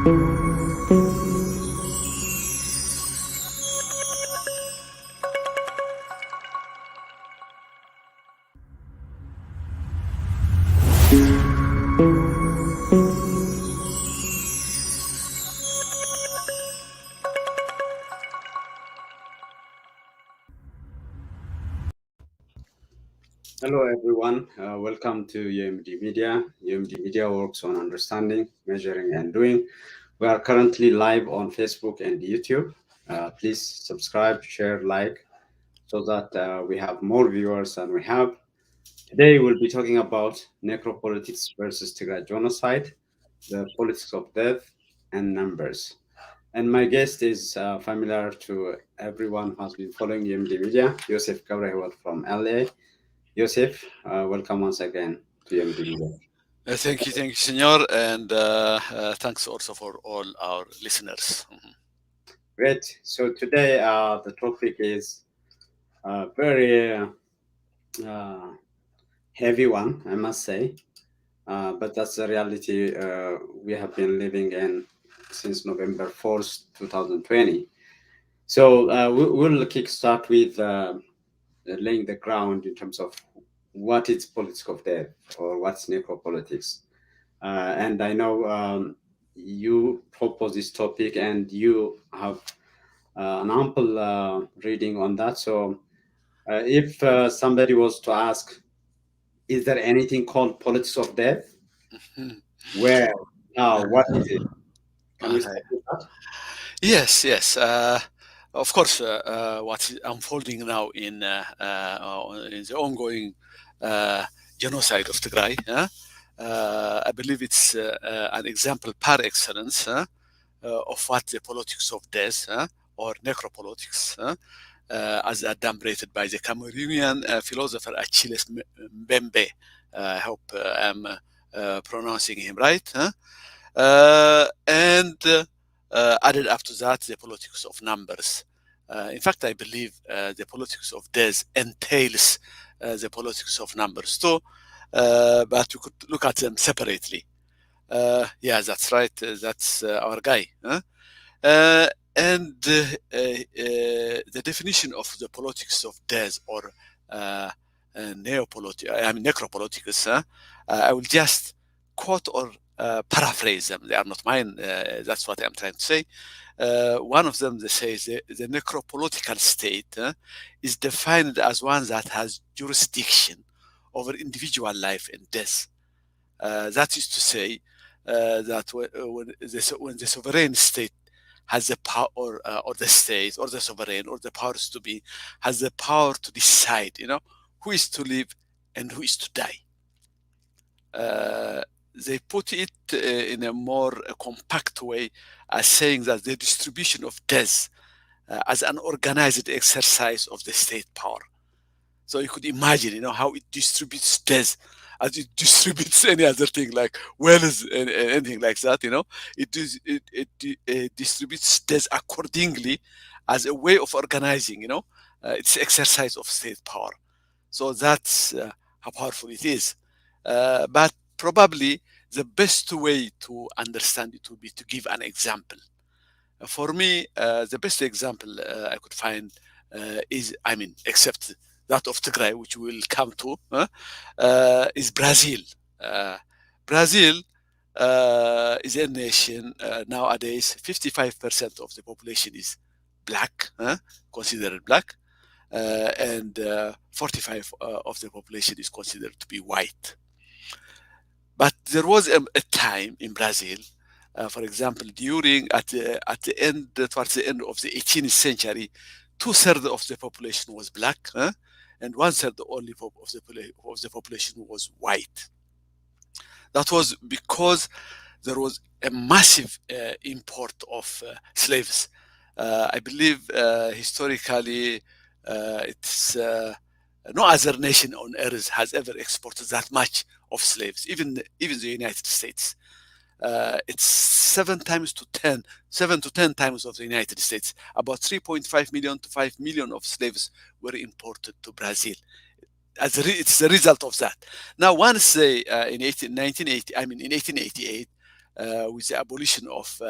Hello, everyone. Welcome to UMD Media. UMD Media works on understanding, measuring, and doing. We are currently live on Facebook and YouTube. Please subscribe, share, like, so that we have more viewers than we have. Today, we'll be talking about necropolitics versus Tigray genocide, the politics of death, and numbers. And my guest is familiar to everyone who has been following UMD Media, Yosef Gabrahewat from LA. Yosef, welcome once again to UMD Media. Thank you, Senor, and thanks also for all our listeners. Great. So today the topic is a very heavy one, I must say, but that's the reality we have been living in since November 4th, 2020. So we'll kickstart with laying the ground in terms of what is politics of death or what's necropolitics. And I know you propose this topic and you have an ample reading on that. So if somebody was to ask, is there anything called politics of death? Where? Now, what is it? Can we start with that? Yes. Of course, what's unfolding now in the ongoing genocide of Tigray, I believe it's an example par excellence of what the politics of death or necropolitics, as adumbrated by the Cameroonian philosopher Achilles Mbembe. I hope I'm pronouncing him right. And added up to that, the politics of numbers. In fact, I believe the politics of death entails the politics of numbers too, but we could look at them separately. Yeah, that's right. That's our guy. And the definition of the politics of death or necropolitics, I will just quote or paraphrase them. They are not mine. That's what I'm trying to say. One of them, they say, the necropolitical state is defined as one that has jurisdiction over individual life and death. That is to say that when the sovereign state has the power, or the state, or the sovereign, or the powers to be, has the power to decide, who is to live and who is to die. They put it in a more compact way as saying that the distribution of death as an organized exercise of the state power. So you could imagine, how it distributes death as it distributes any other thing like wells and anything like that. It distributes death accordingly as a way of organizing, its exercise of state power. So that's how powerful it is. But probably the best way to understand it would be to give an example. For me, the best example I could find is, except that of Tigray, which we'll come to, is Brazil. Brazil is a nation nowadays, 55% of the population is black, considered black, and 45% of the population is considered to be white. But there was a time in Brazil, for example, towards the end of the 18th century, 2/3 of the population was black, and 1/3 only of the population was white. That was because there was a massive import of slaves. I believe historically, it's no other nation on earth has ever exported that much of slaves, even the United States. It's 7 to 10 times of the United States. About 3.5 million to 5 million of slaves were imported to Brazil. It's the result of that. Now, once in 1888, with the abolition of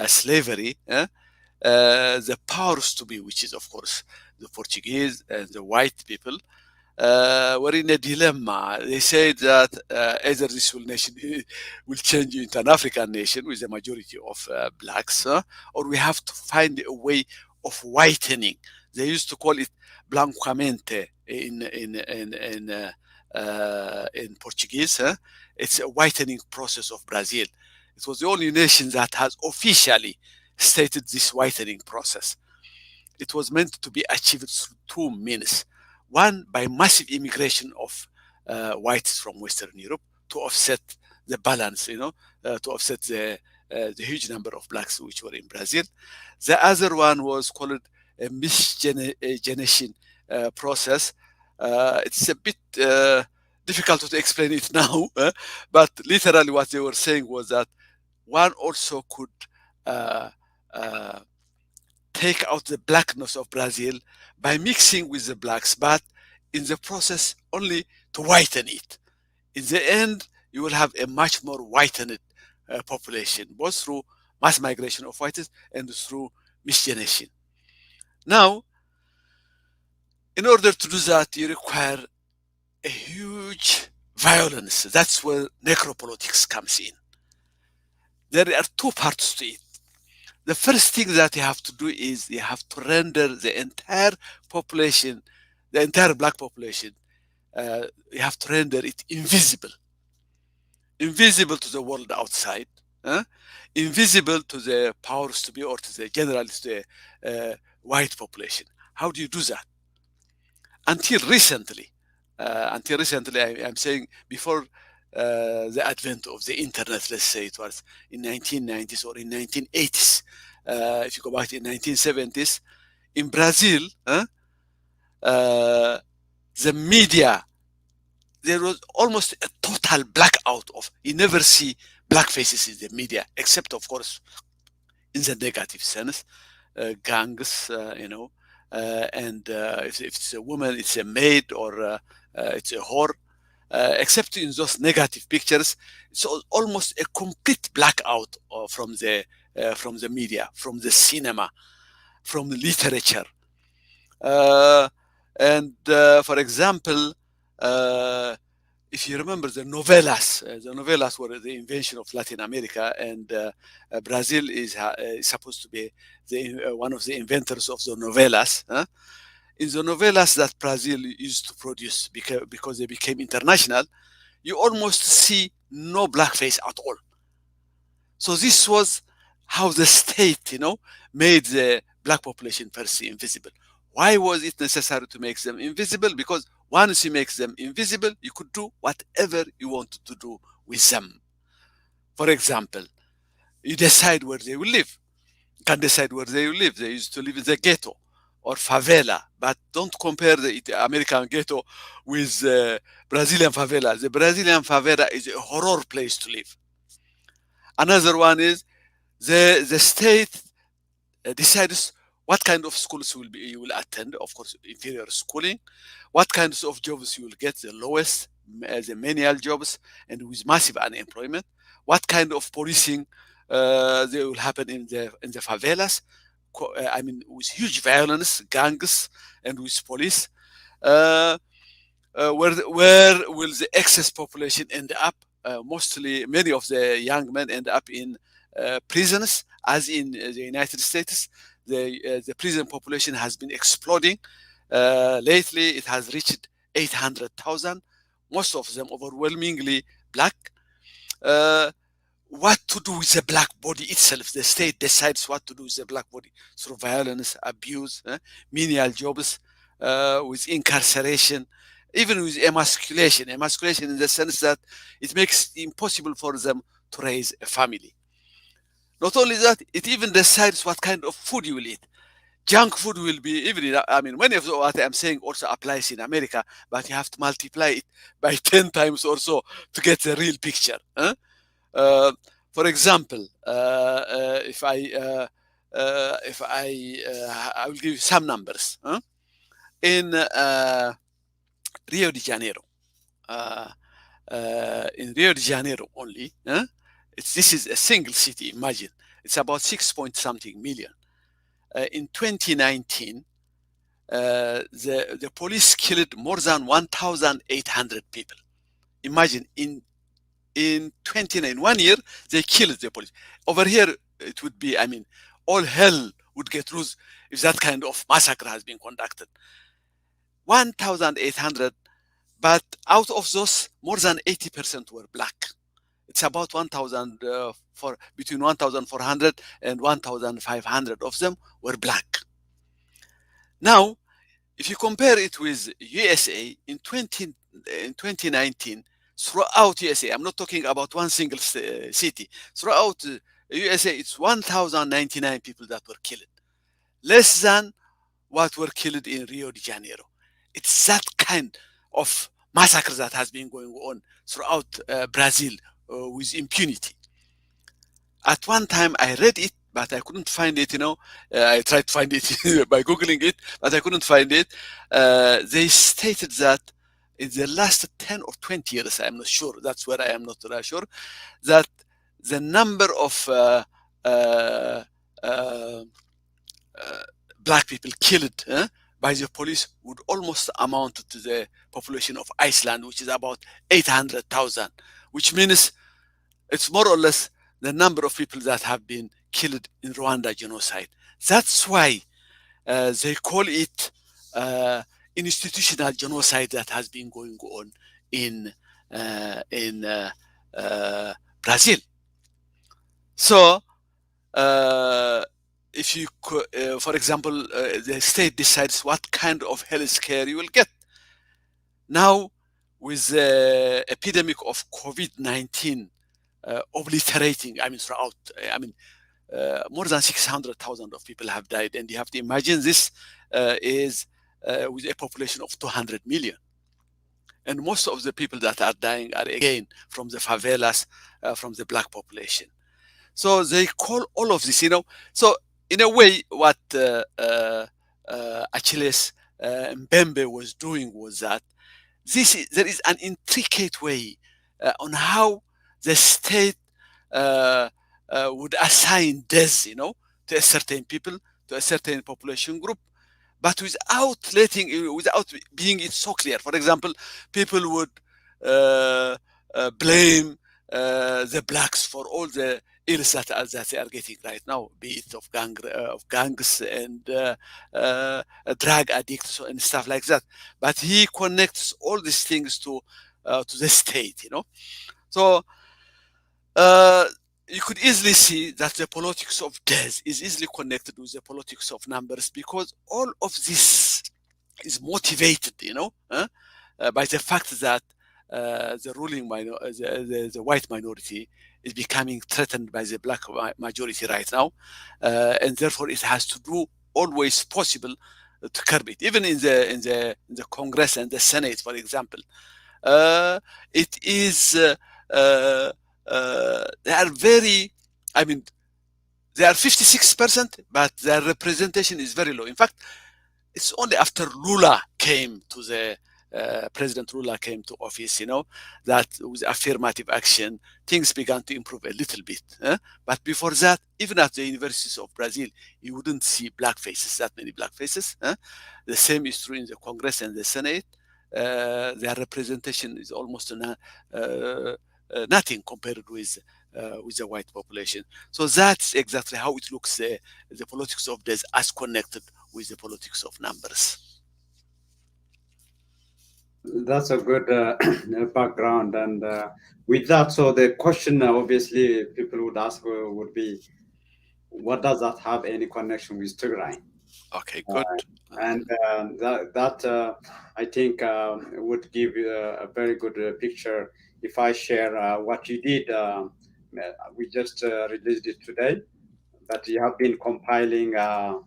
slavery, the powers to be, which is of course the Portuguese and the white people, were in a dilemma. They said that either this nation will change into an African nation with a majority of blacks, or we have to find a way of whitening. They used to call it blancamente in Portuguese. It's a whitening process of Brazil. It was the only nation that has officially stated this whitening process. It was meant to be achieved through two means. One, by massive immigration of whites from Western Europe to offset the balance, to offset the huge number of blacks which were in Brazil. The other one was called a miscegenation process. It's a bit difficult to explain it now, but literally what they were saying was that one also could uh, uh, take out the blackness of Brazil by mixing with the blacks, but in the process only to whiten it. In the end, you will have a much more whitened population, both through mass migration of whites and through miscegenation. Now, in order to do that, you require a huge violence. That's where necropolitics comes in. There are two parts to it. The first thing that you have to do is you have to render the entire population, the entire black population, you have to render it invisible. Invisible to the world outside, invisible to the powers to be or to the general, to the white population. How do you do that? Until recently, I'm saying before the advent of the internet, let's say it was in 1990s or in 1980s. If you go back in 1970s, in Brazil, the media, there was almost a total blackout of, you never see black faces in the media, except of course in the negative sense, gangs, and if it's a woman, it's a maid, or it's a whore. Except in those negative pictures, it's almost a complete blackout from the media, from the cinema, from the literature. And for example, if you remember the novellas were the invention of Latin America, and Brazil is supposed to be one of the inventors of the novellas. In the novellas that Brazil used to produce, because they became international, you almost see no blackface at all. So this was how the state, made the black population per se invisible. Why was it necessary to make them invisible? Because once you make them invisible, you could do whatever you wanted to do with them. For example, you decide where they will live. You can decide where they will live. They used to live in the ghetto or favela, but don't compare the American ghetto with Brazilian favela. The Brazilian favela is a horror place to live. Another one is the state decides what kind of schools you will attend. Of course, inferior schooling. What kinds of jobs you will get, the lowest, the menial jobs, and with massive unemployment. What kind of policing there will happen in the favelas. With huge violence, gangs, and with police. Where will the excess population end up? Mostly, many of the young men end up in prisons, as in the United States. The prison population has been exploding. Lately, it has reached 800,000, most of them overwhelmingly black. What to do with the black body itself? The state decides what to do with the black body through violence, abuse, menial jobs, with incarceration, even with emasculation. Emasculation in the sense that it makes it impossible for them to raise a family. Not only that, it even decides what kind of food you will eat. Junk food will be, many of what I'm saying also applies in America, but you have to multiply it by 10 times or so to get the real picture. For example, I will give you some numbers. In Rio de Janeiro, only, this is a single city. Imagine it's about 6 point something million. In 2019, the police killed more than 1,800 people. Imagine in 29 1 year they killed the police. Over here it would be, I mean, all hell would get loose if that kind of massacre has been conducted. 1,800, but out of those, more than 80% were black. It's about 1,000 for between 1,400 and 1,500 of them were black. Now, if you compare it with USA in 2019, throughout USA, I'm not talking about one single city. Throughout USA, it's 1,099 people that were killed, less than what were killed in Rio de Janeiro. It's that kind of massacre that has been going on throughout Brazil with impunity. At one time, I read it, but I couldn't find it. I tried to find it by googling it, but I couldn't find it. They stated that in the last 10 or 20 years, I'm not sure. That's where I am not sure that the number of uh, uh, black people killed by the police would almost amount to the population of Iceland, which is about 800,000, which means it's more or less the number of people that have been killed in Rwanda genocide. That's why they call it institutional genocide that has been going on in Brazil. So, if you, for example, the state decides what kind of health care you will get. Now, with the epidemic of COVID-19 obliterating, I mean, throughout, more than 600,000 of people have died. And you have to imagine this is with a population of 200 million. And most of the people that are dying are again from the favelas, from the black population. So they call all of this, So in a way, what Achilles Mbembe was doing was that there is an intricate way on how the state would assign deaths, to a certain people, to a certain population group, but without being it so clear. For example, people would blame the blacks for all the ills that they are getting right now, be it of gangs and drug addicts and stuff like that. But he connects all these things to the state, So you could easily see that the politics of death is easily connected with the politics of numbers, because all of this is motivated, by the fact that the ruling the white minority is becoming threatened by the black majority right now, and therefore it has to do always possible to curb it. Even in the Congress and the Senate, for example, it is they are very, they are 56%, but their representation is very low. In fact, it's only after Lula came to the President Lula came to office, that with affirmative action, things began to improve a little bit. But before that, even at the universities of Brazil, you wouldn't see black faces, that many black faces. The same is true in the Congress and the Senate. Their representation is almost nothing compared with the white population. So that's exactly how it looks, the politics of death as connected with the politics of numbers. That's a good background. And with that, so the question obviously people would ask would be, what does that have any connection with Tigray? Okay, good. And that I think would give you a very good picture if I share what you did. We just released it today, but you have been compiling a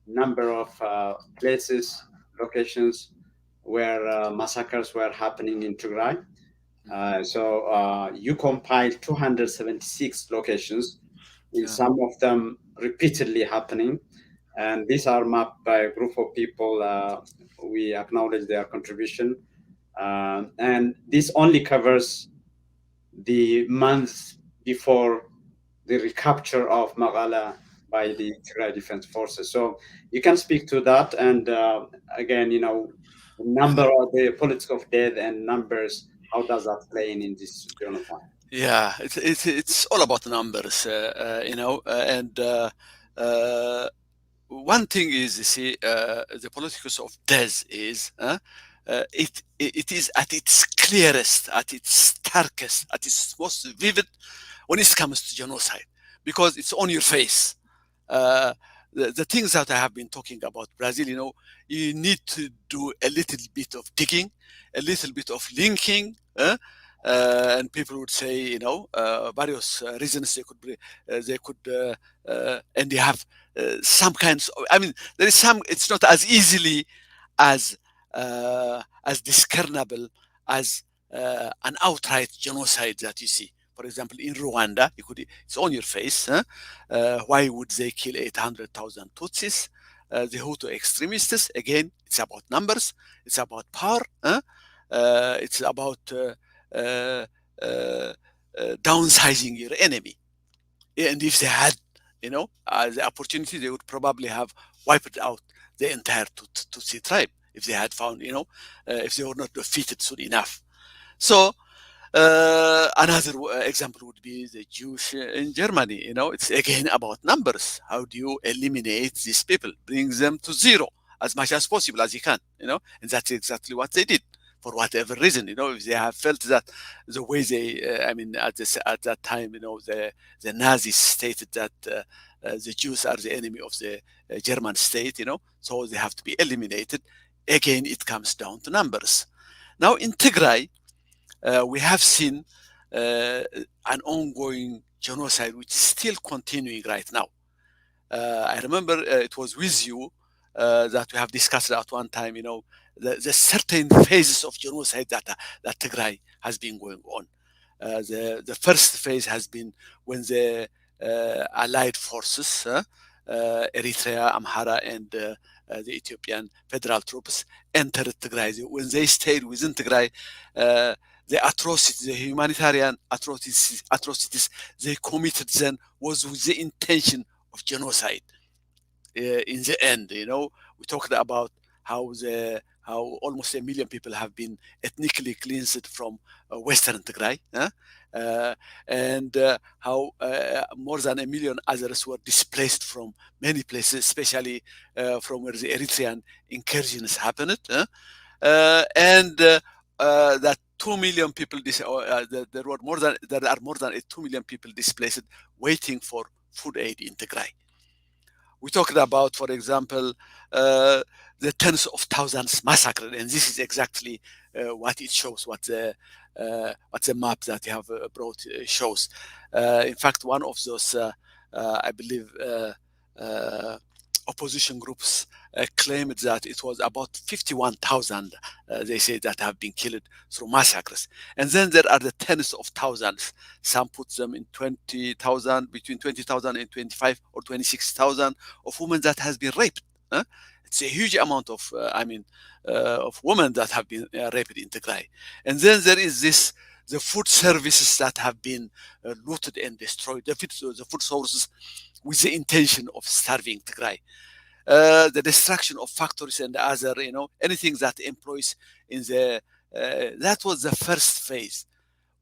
number of places, locations where massacres were happening in Tigray. So you compiled 276 locations, with some of them repeatedly happening. And these are mapped by a group of people. We acknowledge their contribution. And this only covers the months before the recapture of Magala by the Tigray Defense Forces. So you can speak to that, and again, number of the politics of death and numbers. How does that play in this genocide? Yeah, it's all about numbers, and uh, one thing is, you see, the politics of death is it is at its clearest, at its starkest, at its most vivid when it comes to genocide, because it's on your face. Uh, the things that I have been talking about Brazil, you need to do a little bit of digging, a little bit of linking. And people would say, various reasons they could, and they have some kinds of, I mean, there is some, it's not as easily as discernible as an outright genocide that you see. For example, in Rwanda, it's on your face. Why would they kill 800,000 Tutsis? The Hutu extremists, again, it's about numbers, it's about power, it's about uh, uh, downsizing your enemy. And if they had, the opportunity, they would probably have wiped out the entire Tutsi tribe if they had found, if they were not defeated soon enough. So another example would be the Jews in Germany. It's again about numbers. How do you eliminate these people, bring them to zero as much as possible as you can? And that's exactly what they did for whatever reason. If they have felt that the way they, I mean, at that time, the Nazis stated that the Jews are the enemy of the German state. So they have to be eliminated. Again, it comes down to numbers. Now in Tigray, we have seen an ongoing genocide which is still continuing right now. I remember it was with you that we have discussed at one time, the certain phases of genocide that Tigray has been going on. The first phase has been when the allied forces, Eritrea, Amhara, and the Ethiopian federal troops entered Tigray. When they stayed within Tigray, the atrocities, the humanitarian atrocities they committed then was with the intention of genocide. In the end, we talked about how almost 1 million people have been ethnically cleansed from Western Tigray, and how more than 1 million others were displaced from many places, especially from where the Eritrean incursions happened, and that 2 million people, there are more than 2 million people displaced, waiting for food aid in Tigray. We talked about, for example, the tens of thousands massacred, and this is exactly what it shows, what the map that you have brought shows. In fact, one of those, I believe, uh, opposition groups claimed that it was about 51,000, they say, that have been killed through massacres. And then there are the tens of thousands. Some put them in 20,000, between 20,000 and 25 or 26,000 of women that has been raped. It's a huge amount of, of women that have been raped in Tigray. And then there is the food services that have been looted and destroyed, the food sources with the intention of starving Tigray. The destruction of factories and other, anything that employs in the, that was the first phase.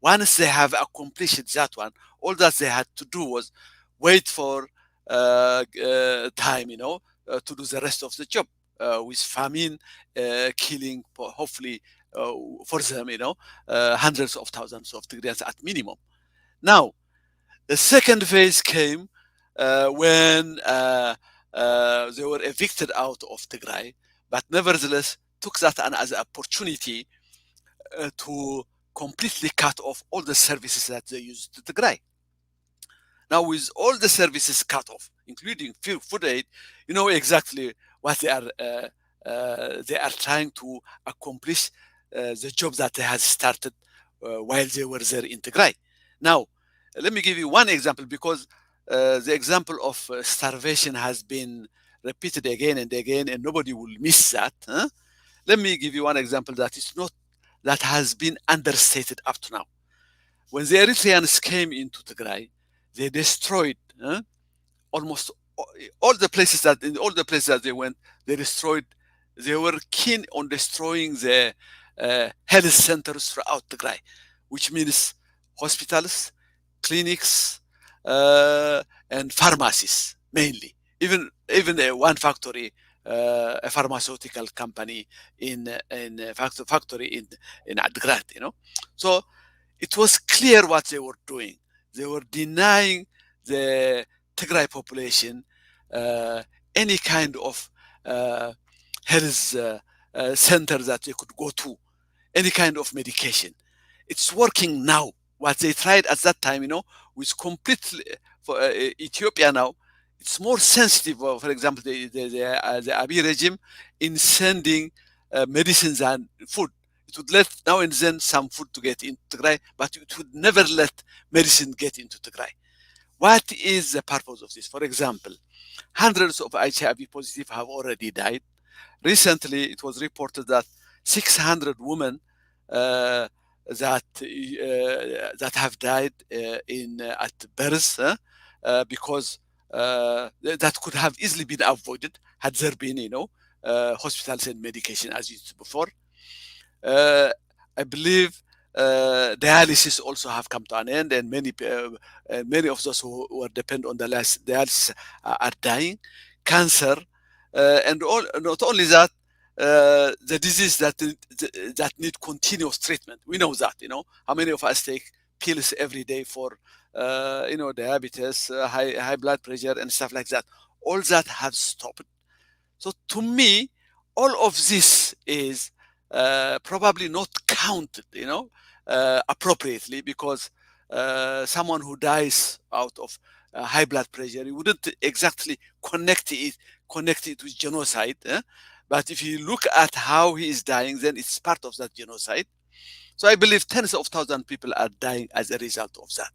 Once they have accomplished that one, all that they had to do was wait for time, to do the rest of the job, with famine killing, hopefully, for them, hundreds of thousands of Tigrayans at minimum. Now, the second phase came when they were evicted out of Tigray, but nevertheless took that as an opportunity to completely cut off all the services that they used to Tigray. Now, with all the services cut off, including food aid, you know exactly what they are trying to accomplish, the job that they had started while they were there in Tigray. Now, let me give you one example, because the example of starvation has been repeated again and again, and nobody will miss that. Let me give you one example that is not, that has been understated up to now. when the Eritreans came into Tigray, they destroyed almost all the places that in all the places that they went, they destroyed. They were keen on destroying the health centers throughout Tigray, which means hospitals, clinics, and pharmacies mainly. Even one factory, a pharmaceutical company in a factory in Adgrat, So it was clear what they were doing. They were denying the Tigray population uh, any kind of uh, health center that they could go to, any kind of medication. It's working now. What they tried at that time, with completely for Ethiopia now, it's more sensitive. For example, the Abiy regime in sending medicines and food. It would let now and then some food to get into Tigray, but it would never let medicine get into Tigray. What is the purpose of this? For example, hundreds of HIV positive have already died. Recently, it was reported that 600 women that have died in at birth because that could have easily been avoided had there been, hospitals and medication as used before. I believe dialysis also have come to an end, and many of those who were dependent on the dialysis are dying. Cancer, and not only that, the disease that need continuous treatment. We know that. How many of us take pills every day for diabetes, high blood pressure, and stuff like that. All that have stopped. So to me, all of this is probably not counted, appropriately, because someone who dies out of high blood pressure, you wouldn't exactly connect it with genocide. But if you look at how he is dying, then it's part of that genocide. So I believe tens of thousands of people are dying as a result of that.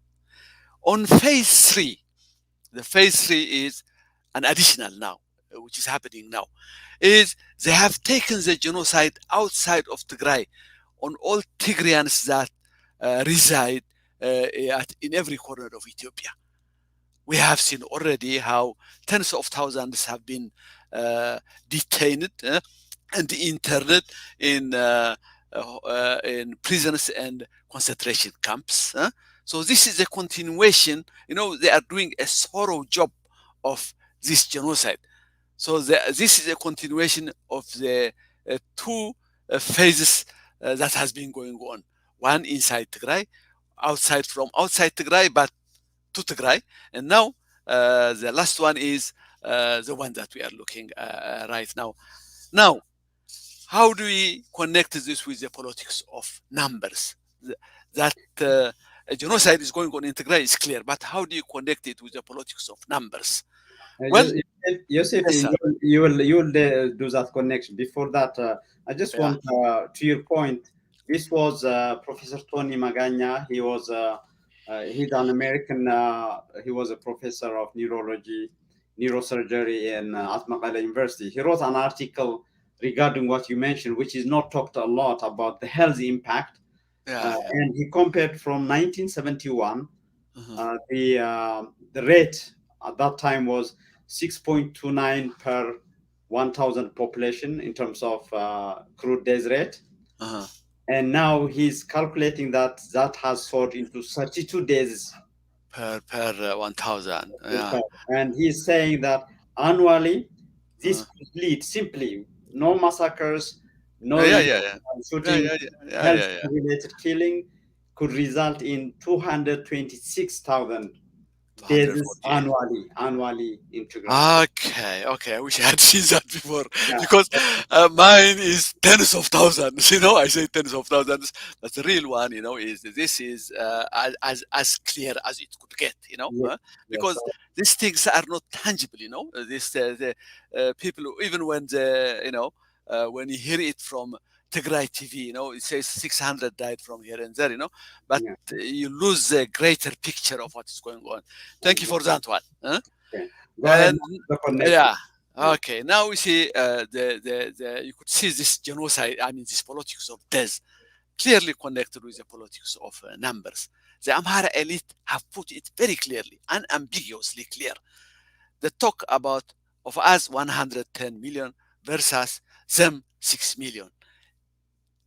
On phase three, the phase three is an additional now, which is happening now, is they have taken the genocide outside of Tigray on all Tigrayans that reside in every corner of Ethiopia. We have seen already how tens of thousands have been detained and interned in prisons and concentration camps. So this is a continuation. They are doing a thorough job of this genocide. So this is a continuation of the two phases that has been going on. One inside Tigray, outside Tigray, but to Tigray, and now the last one is the one that we are looking right now. Now, how do we connect this with the politics of numbers? That a genocide is going on in Tigray is clear, but how do you connect it with the politics of numbers? Well, Yosef, yes, sir. you will do that connection. Before that, I just Yeah, want to your point. This was Professor Tony Magana. He's an American. He was a professor of neurosurgery in at Maqala University. He wrote an article regarding what you mentioned, which is not talked a lot about the health impact, yeah. and he compared from 1971 Uh-huh, the rate at that time was 6.29 per 1,000 population in terms of crude days rate. uh-huh. And now he's calculating that has soared into 32 days Per 1,000. per Yeah. per. And he's saying that annually, this Uh, could lead simply no massacres, no yeah, yeah, yeah. Yeah, shooting, yeah, yeah, yeah, health yeah, yeah. related killing could result in 226,000 deaths 248. annually in Tigray. Okay, okay. I wish I had seen that before Yeah, because mine is tens of thousands. I say tens of thousands. But the real one, is this is as clear as it could get. yes, yes. Because these things are not tangible. This the people even when you hear it from Tigray TV, it says 600 died from here and there. But Yeah, you lose the greater picture of what is going on. Thank you for exactly. that one. Huh? Okay. Go ahead. And The connection. yeah, Yeah. okay. Now we see the you could see this genocide. I mean, this politics of death clearly connected with the politics of numbers. the Amhara elite have put it very clearly, unambiguously clear. They talk about of us 110 million versus them 6 million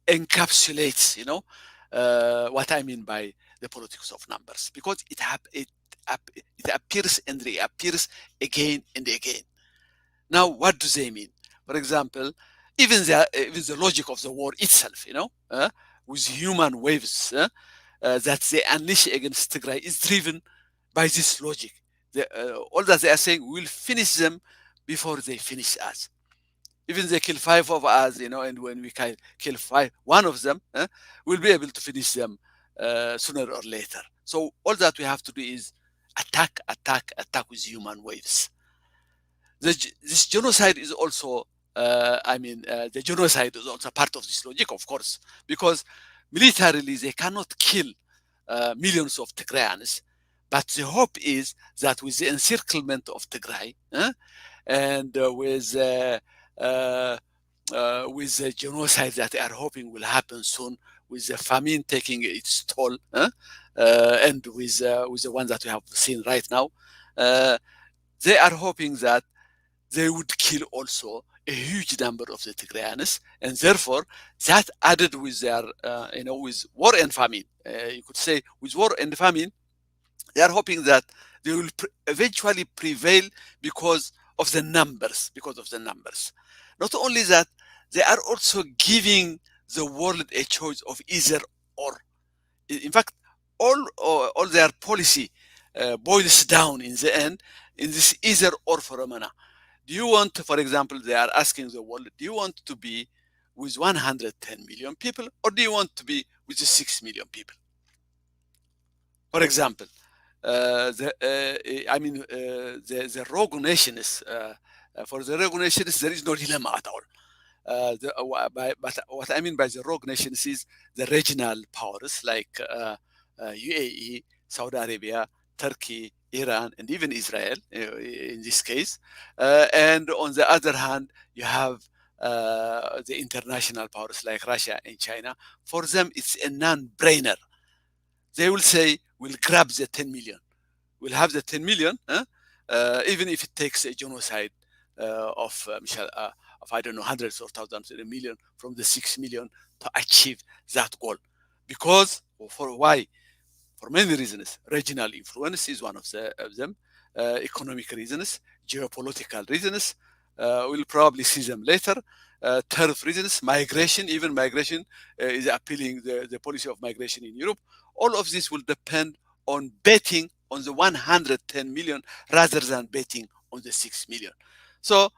encapsulates, what I mean by the politics of numbers, because it appears and reappears again and again. Now, what do they mean? For example, even the logic of the war itself, with human waves that they unleash against Tigray is driven by this logic. All that they are saying, we'll finish them before they finish us. Even they kill 5 of us, and when we kill one of them, we'll be able to finish them sooner or later. So all that we have to do is attack with human waves. This genocide is also, the genocide is also part of this logic, of course, because militarily they cannot kill millions of Tigrayans, but the hope is that with the encirclement of Tigray and with the genocide that they are hoping will happen soon, with the famine taking its toll, and with the one that we have seen right now, they are hoping that they would kill also a huge number of the Tigrayans, and therefore that added with their, with war and famine, you could say with war and famine, they are hoping that they will eventually prevail because of the numbers. Not only that, they are also giving the world a choice of either or. In fact, all their policy boils down in the end in this either or phenomena. Do you want, for example, they are asking the world, do you want to be with 110 million people, or do you want to be with the 6 million people? For example, the rogue nations, for the rogue nations, there is no dilemma at all. But what I mean by the rogue nations is the regional powers like UAE, Saudi Arabia, Turkey, Iran, and even Israel in this case. And on the other hand, you have the international powers like Russia and China. For them, it's a non-brainer. They will say, we'll grab the 10 million. We'll have the 10 million, even if it takes a genocide of I don't know, hundreds or thousands of million from the 6 million to achieve that goal. Because, for why? For many reasons. Regional influence is one of them, economic reasons, geopolitical reasons, we'll probably see them later, tariff reasons, migration, even migration is appealing, the policy of migration in Europe. All of this will depend on betting on the 110 million rather than betting on the 6 million. So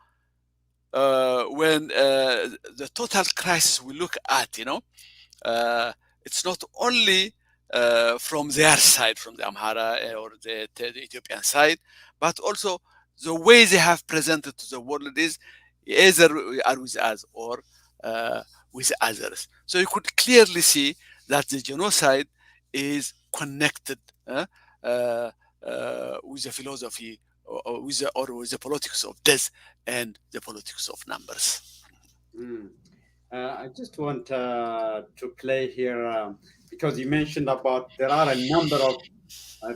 when the total crisis we look at, it's not only from their side, from the Amhara or the Ethiopian side, but also the way they have presented to the world is either we are with us or with others. So you could clearly see that the genocide is connected with the philosophy or with the politics of death and the politics of numbers. I just want to play here because you mentioned about there are a number of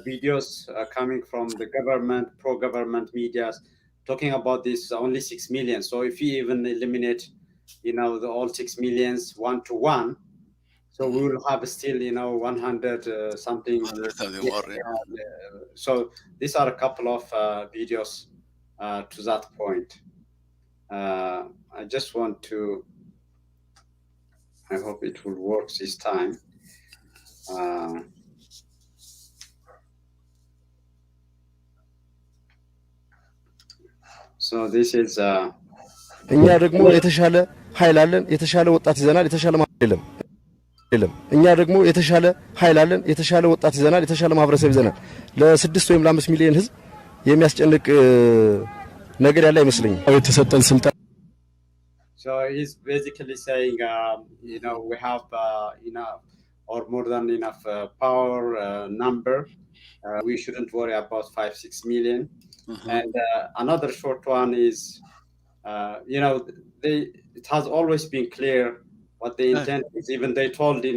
videos coming from the government, pro-government medias, talking about this only 6 million. So if you even eliminate, the all 6 millions 1 to 1, so we will have still, 100 something. 100,000 Yeah, more. so these are a couple of videos to that point. I just want to. I hope it will work this time. So this is. እኛ ደግሞ የተሻለ ኃይል አለን፣ የተሻለ ወጣት ይዘናል፣ የተሻለ ማህበረሰብ የለም። እኛ ደግሞ የተሻለ ኃይል አለን፣ የተሻለ ወጣት ይዘናል፣ የተሻለ ማህበረሰብ ይዘናል። ለ6 ወይም ለ5 ሚሊዮን ህዝብ የሚያስጨንቅ ነገር ያለ አይመስለኝም። የተሰጠን ስልጣን So he's basically saying, we have enough or more than enough power number. We shouldn't worry about 5-6 million. And another short one is, it has always been clear what the intent is. Even they told, the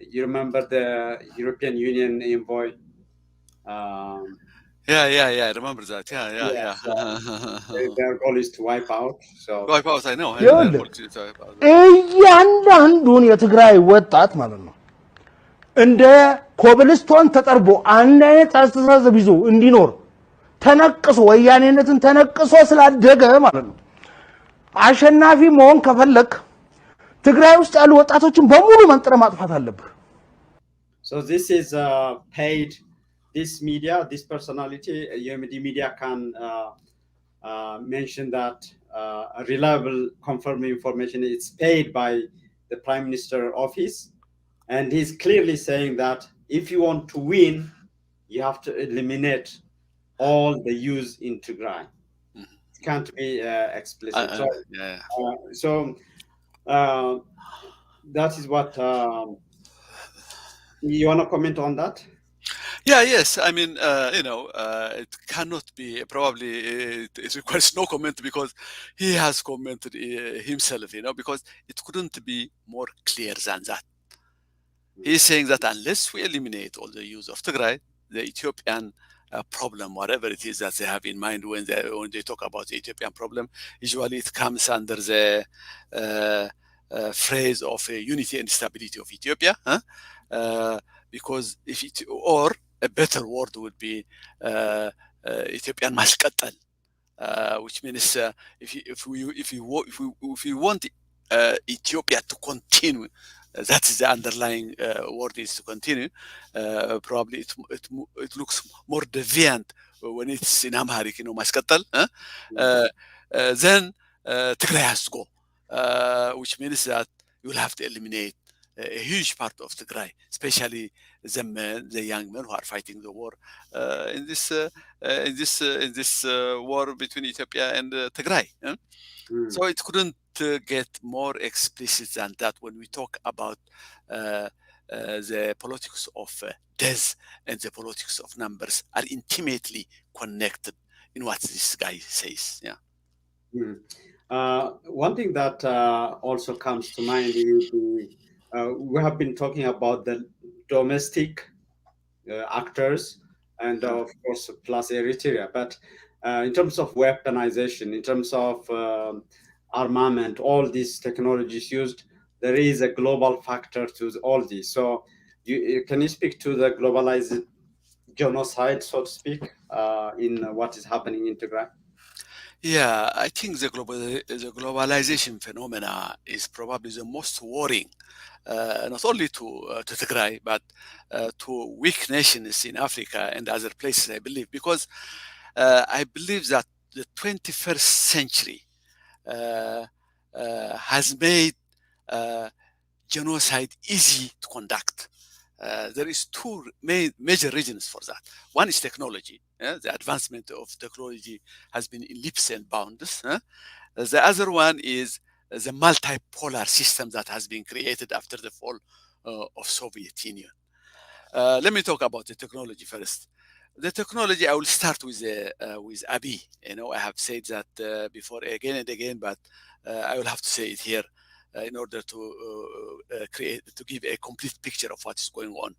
You remember the European Union envoy? Um, Yeah, I remember that. Yeah. yes, their goal is to wipe out. So Wipe out, I know. ይኸውልህ Politics is wipe out. እያንዳንዱን የትግራይ ወጣት ማለት ነው እንደ ኮብልስቶን ተጠርቦ አንድ አይነት አስተሳሰብ ይዞ እንዲኖር ተነቅሶ ወያኔነትን ተነቅሶ ስላደገ ማለት ነው አሸናፊ መሆን ከፈለክ ትግራይ ውስጥ ያሉ ወጣቶችን በሙሉ መንጥረ ማጥፋት አለብህ። So this is paid. This media, this personality, UMD media can mention that reliable confirming information is paid by the Prime Minister office, and he's clearly saying that if you want to win, you have to eliminate all the use in Tigray. It can't be explicit. So that is what you want to comment on that? Yes. I mean, it cannot be, probably it requires no comment because he has commented himself, because it couldn't be more clear than that. He's saying that unless we eliminate all the use of Tigray, the Ethiopian problem, whatever it is that they have in mind when they talk about the Ethiopian problem, usually it comes under the phrase of unity and stability of Ethiopia, because or a better word would be Ethiopian ማስቀጠል, which means if we want Ethiopia to continue, that is the underlying word is to continue. Probably it looks more deviant when it's in Amharic, ማስቀጠል. Then Tigray has to go, which means that you'll have to eliminate a huge part of Tigray, especially the young men who are fighting the war in this war between Ethiopia and Tigray. So it couldn't get more explicit than that when we talk about the politics of death and the politics of numbers are intimately connected in what this guy says. Yeah. One thing that also comes to mind is we have been talking about the domestic actors and of course plus Eritrea, but in terms of weaponization, in terms of armament, all these technologies used, there is a global factor to all these. So can you speak to the globalized genocide, so to speak, in what is happening in Tigray? Yeah, I think the globalization phenomena is probably the most worrying, not only to Tigray, but to weak nations in Africa and other places, I believe, because I believe that the 21st century has made genocide easy to conduct. There is two major reasons for that. One is technology. The advancement of technology has been in leaps and bounds. The other one is the multipolar system that has been created after the fall of Soviet Union. Let me talk about the technology first. The technology, I will start with Abiy. I have said that before again and again, but I will have to say it here in order to give a complete picture of what is going on.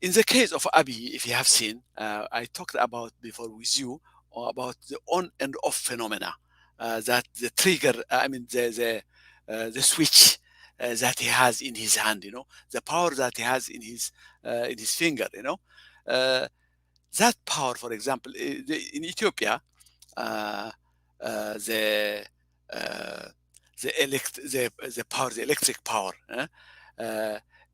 In the case of Abiy, if you have seen, I talked about before with you about the on and off phenomena, that the trigger, the switch that he has in his hand, the power that he has in his finger, that power, for example, in Ethiopia, the power, the electric power,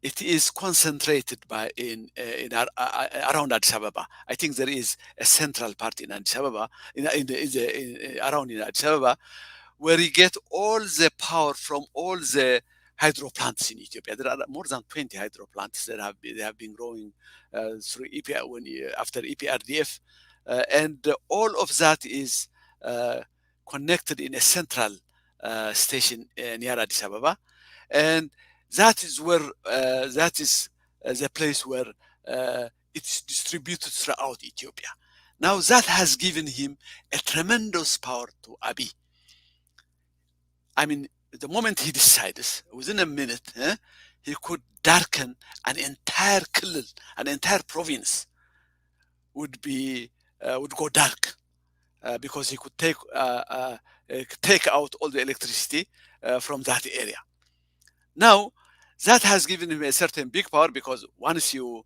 it is concentrated around Addis Ababa. I think there is a central part in Addis Ababa, around Addis Ababa, where you get all the power from all the hydro plants in Ethiopia. There are more than 20 hydro plants that they have been growing through after EPRDF, and all of that is connected in a central station near Addis Ababa, and that is where the place where it's distributed throughout Ethiopia. Now that has given him a tremendous power to Abiy. I mean, the moment he decides, within a minute, he could darken an entire klil, an entire province would go dark, because he could take out all the electricity from that area. Now, that has given him a certain big power, because once you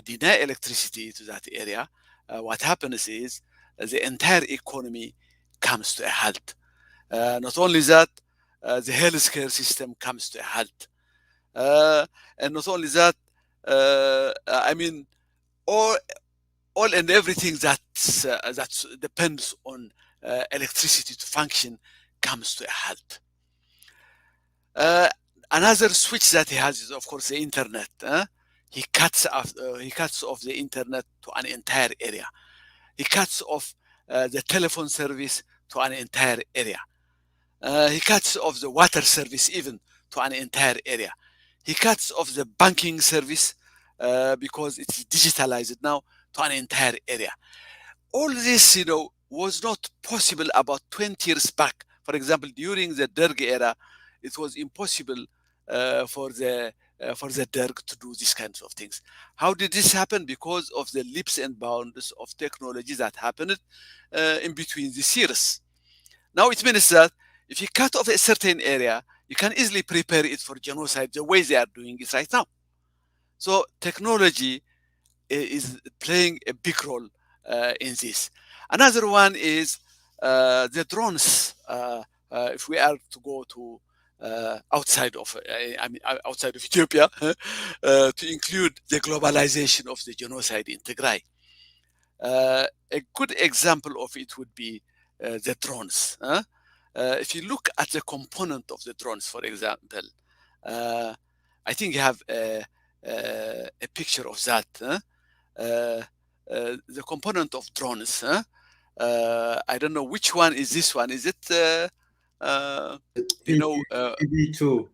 deny electricity to that area, what happens is the entire economy comes to a halt. Not only that, the healthcare system comes to a halt. And not only that, I mean, all and everything that depends on electricity to function comes to a halt. Another switch that he has is, of course, the internet. He cuts off the internet to an entire area. He cuts off the telephone service to an entire area. He cuts off the water service even to an entire area. He cuts off the banking service because it's digitalized now, to an entire area. All this, was not possible about 20 years back. For example, during the Derg era, it was impossible for the Derg to do these kinds of things. How did this happen? Because of the leaps and bounds of technology that happened in between these years. Now it means that if you cut off a certain area, you can easily prepare it for genocide the way they are doing it right now. So technology is playing a big role in this. Another one is the drones. If we are to go to outside of Ethiopia, to include the globalization of the genocide in Tigray. A good example of it would be the drones. If you look at the component of the drones, for example, I think you have a picture of that. The component of drones. I don't know which one is this one. Is it, TB2.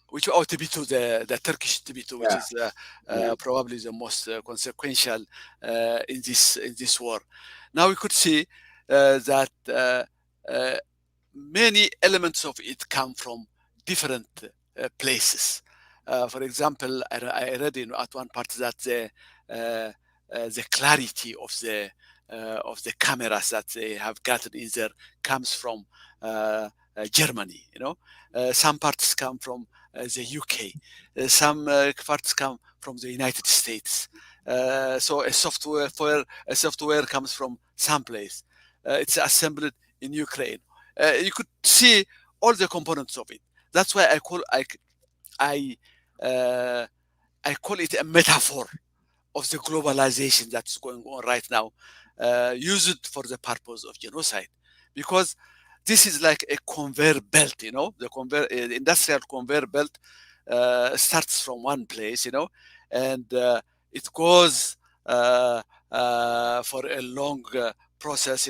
Which TB2, the Turkish TB2, which is probably the most consequential in this war. Now we could see that many elements of it come from different places. For example, I read at one part that the clarity of the cameras that they have gotten in there comes from Germany. Some parts come from the UK. Some parts come from the United States. So a software comes from someplace. It's assembled in Ukraine. You could see all the components of it. That's why I call it a metaphor of the globalization that's going on right now, used for the purpose of genocide, because this is like a conveyor belt. The industrial conveyor belt starts from one place, and it goes for a long process.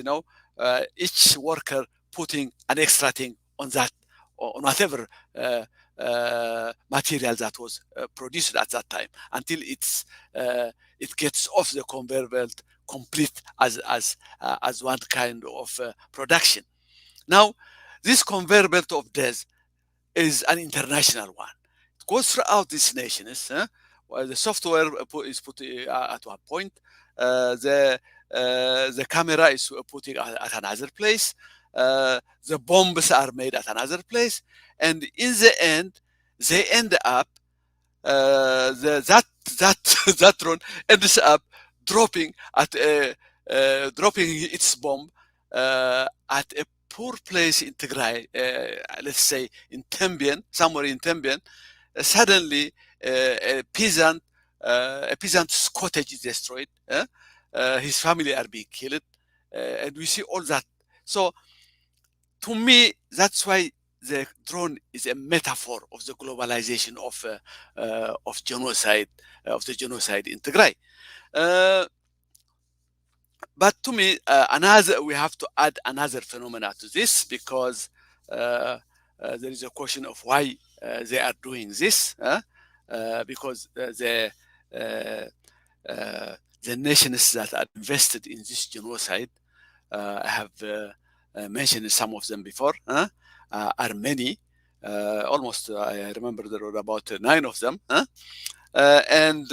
Each worker putting an extra thing on that, on whatever material that was produced at that time, until it gets off the conveyor belt complete as one kind of production. Now, this conveyor belt of death is an international one. It goes throughout these nations. Well, the software is put at one point. The camera is put at another place. The bombs are made at another place, and in the end, they end up that drone ends up dropping its bomb at a poor place in Tigray, let's say in Tembien, somewhere in Tembien. Suddenly, a peasant's cottage is destroyed. His family are being killed, and we see all that. So, to me, that's why the drone is a metaphor of the globalization of genocide, of the genocide in Tigray. But to me, we have to add another phenomena to this, because there is a question of why they are doing this, because the nations that are invested in this genocide, I have mentioned some of them before, are many. Almost, I remember there were about 9 of them. And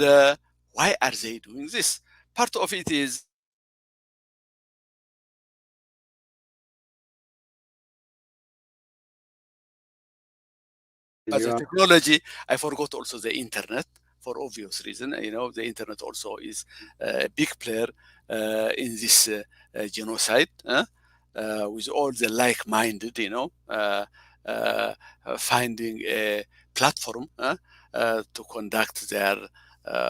why are they doing this? Part of it is as a technology. I forgot also the internet for obvious reason. The internet also is a big player in this genocide, with all the like-minded, finding a platform to conduct their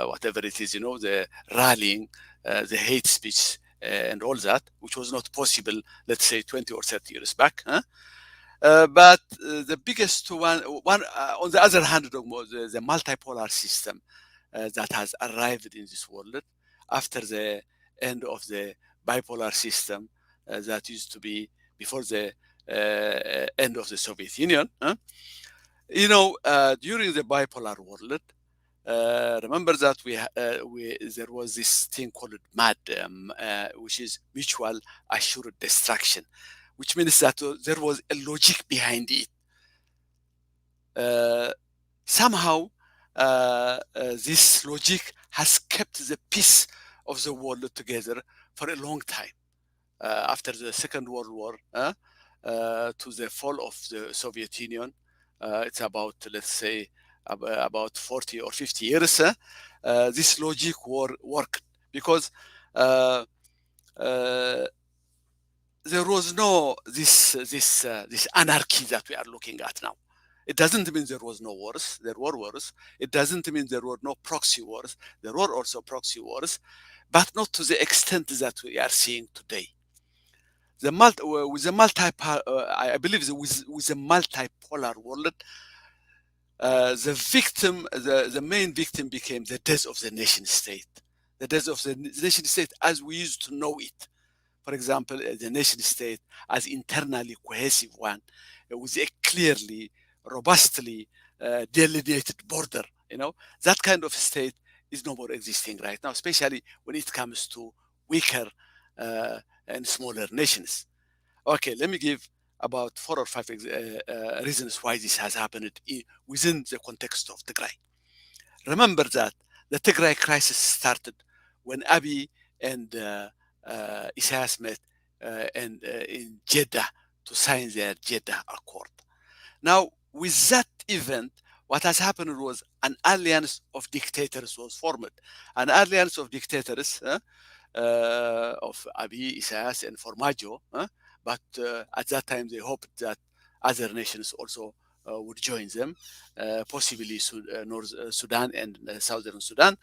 whatever it is, the rallying, the hate speech, and all that, which was not possible, let's say, 20 or 30 years back. But the biggest one on the other hand, the multipolar system that has arrived in this world after the end of the bipolar system that used to be before the end of the Soviet Union. During the bipolar world, remember that there was this thing called MAD, which is mutual assured destruction, which means that there was a logic behind it. Somehow, this logic has kept the peace of the world together for a long time. After the Second World War, to the fall of the Soviet Union, it's about, let's say, about 40 or 50 years. This logic worked because there was no this anarchy that we are looking at now. It doesn't mean there was no wars. There were wars. It doesn't mean there were no proxy wars. There were also proxy wars, but not to the extent that we are seeing today. I believe with the multipolar world, the main victim became the death of the nation state. The death of the nation state as we used to know it. For example, the nation state as internally cohesive one with a clearly, robustly delineated border. That kind of state is no more existing right now, especially when it comes to weaker and smaller nations. Okay, let me give about 4 or 5 reasons why this has happened within the context of Tigray. Remember that the Tigray crisis started when Abiy and Isaias met in Jeddah to sign their Jeddah Accord. Now, with that event, what has happened was an alliance of dictators was formed. An alliance of dictators of Abiy, Isaias, and Formaggio. But at that time, they hoped that other nations also would join them, possibly North Sudan and Southern Sudan.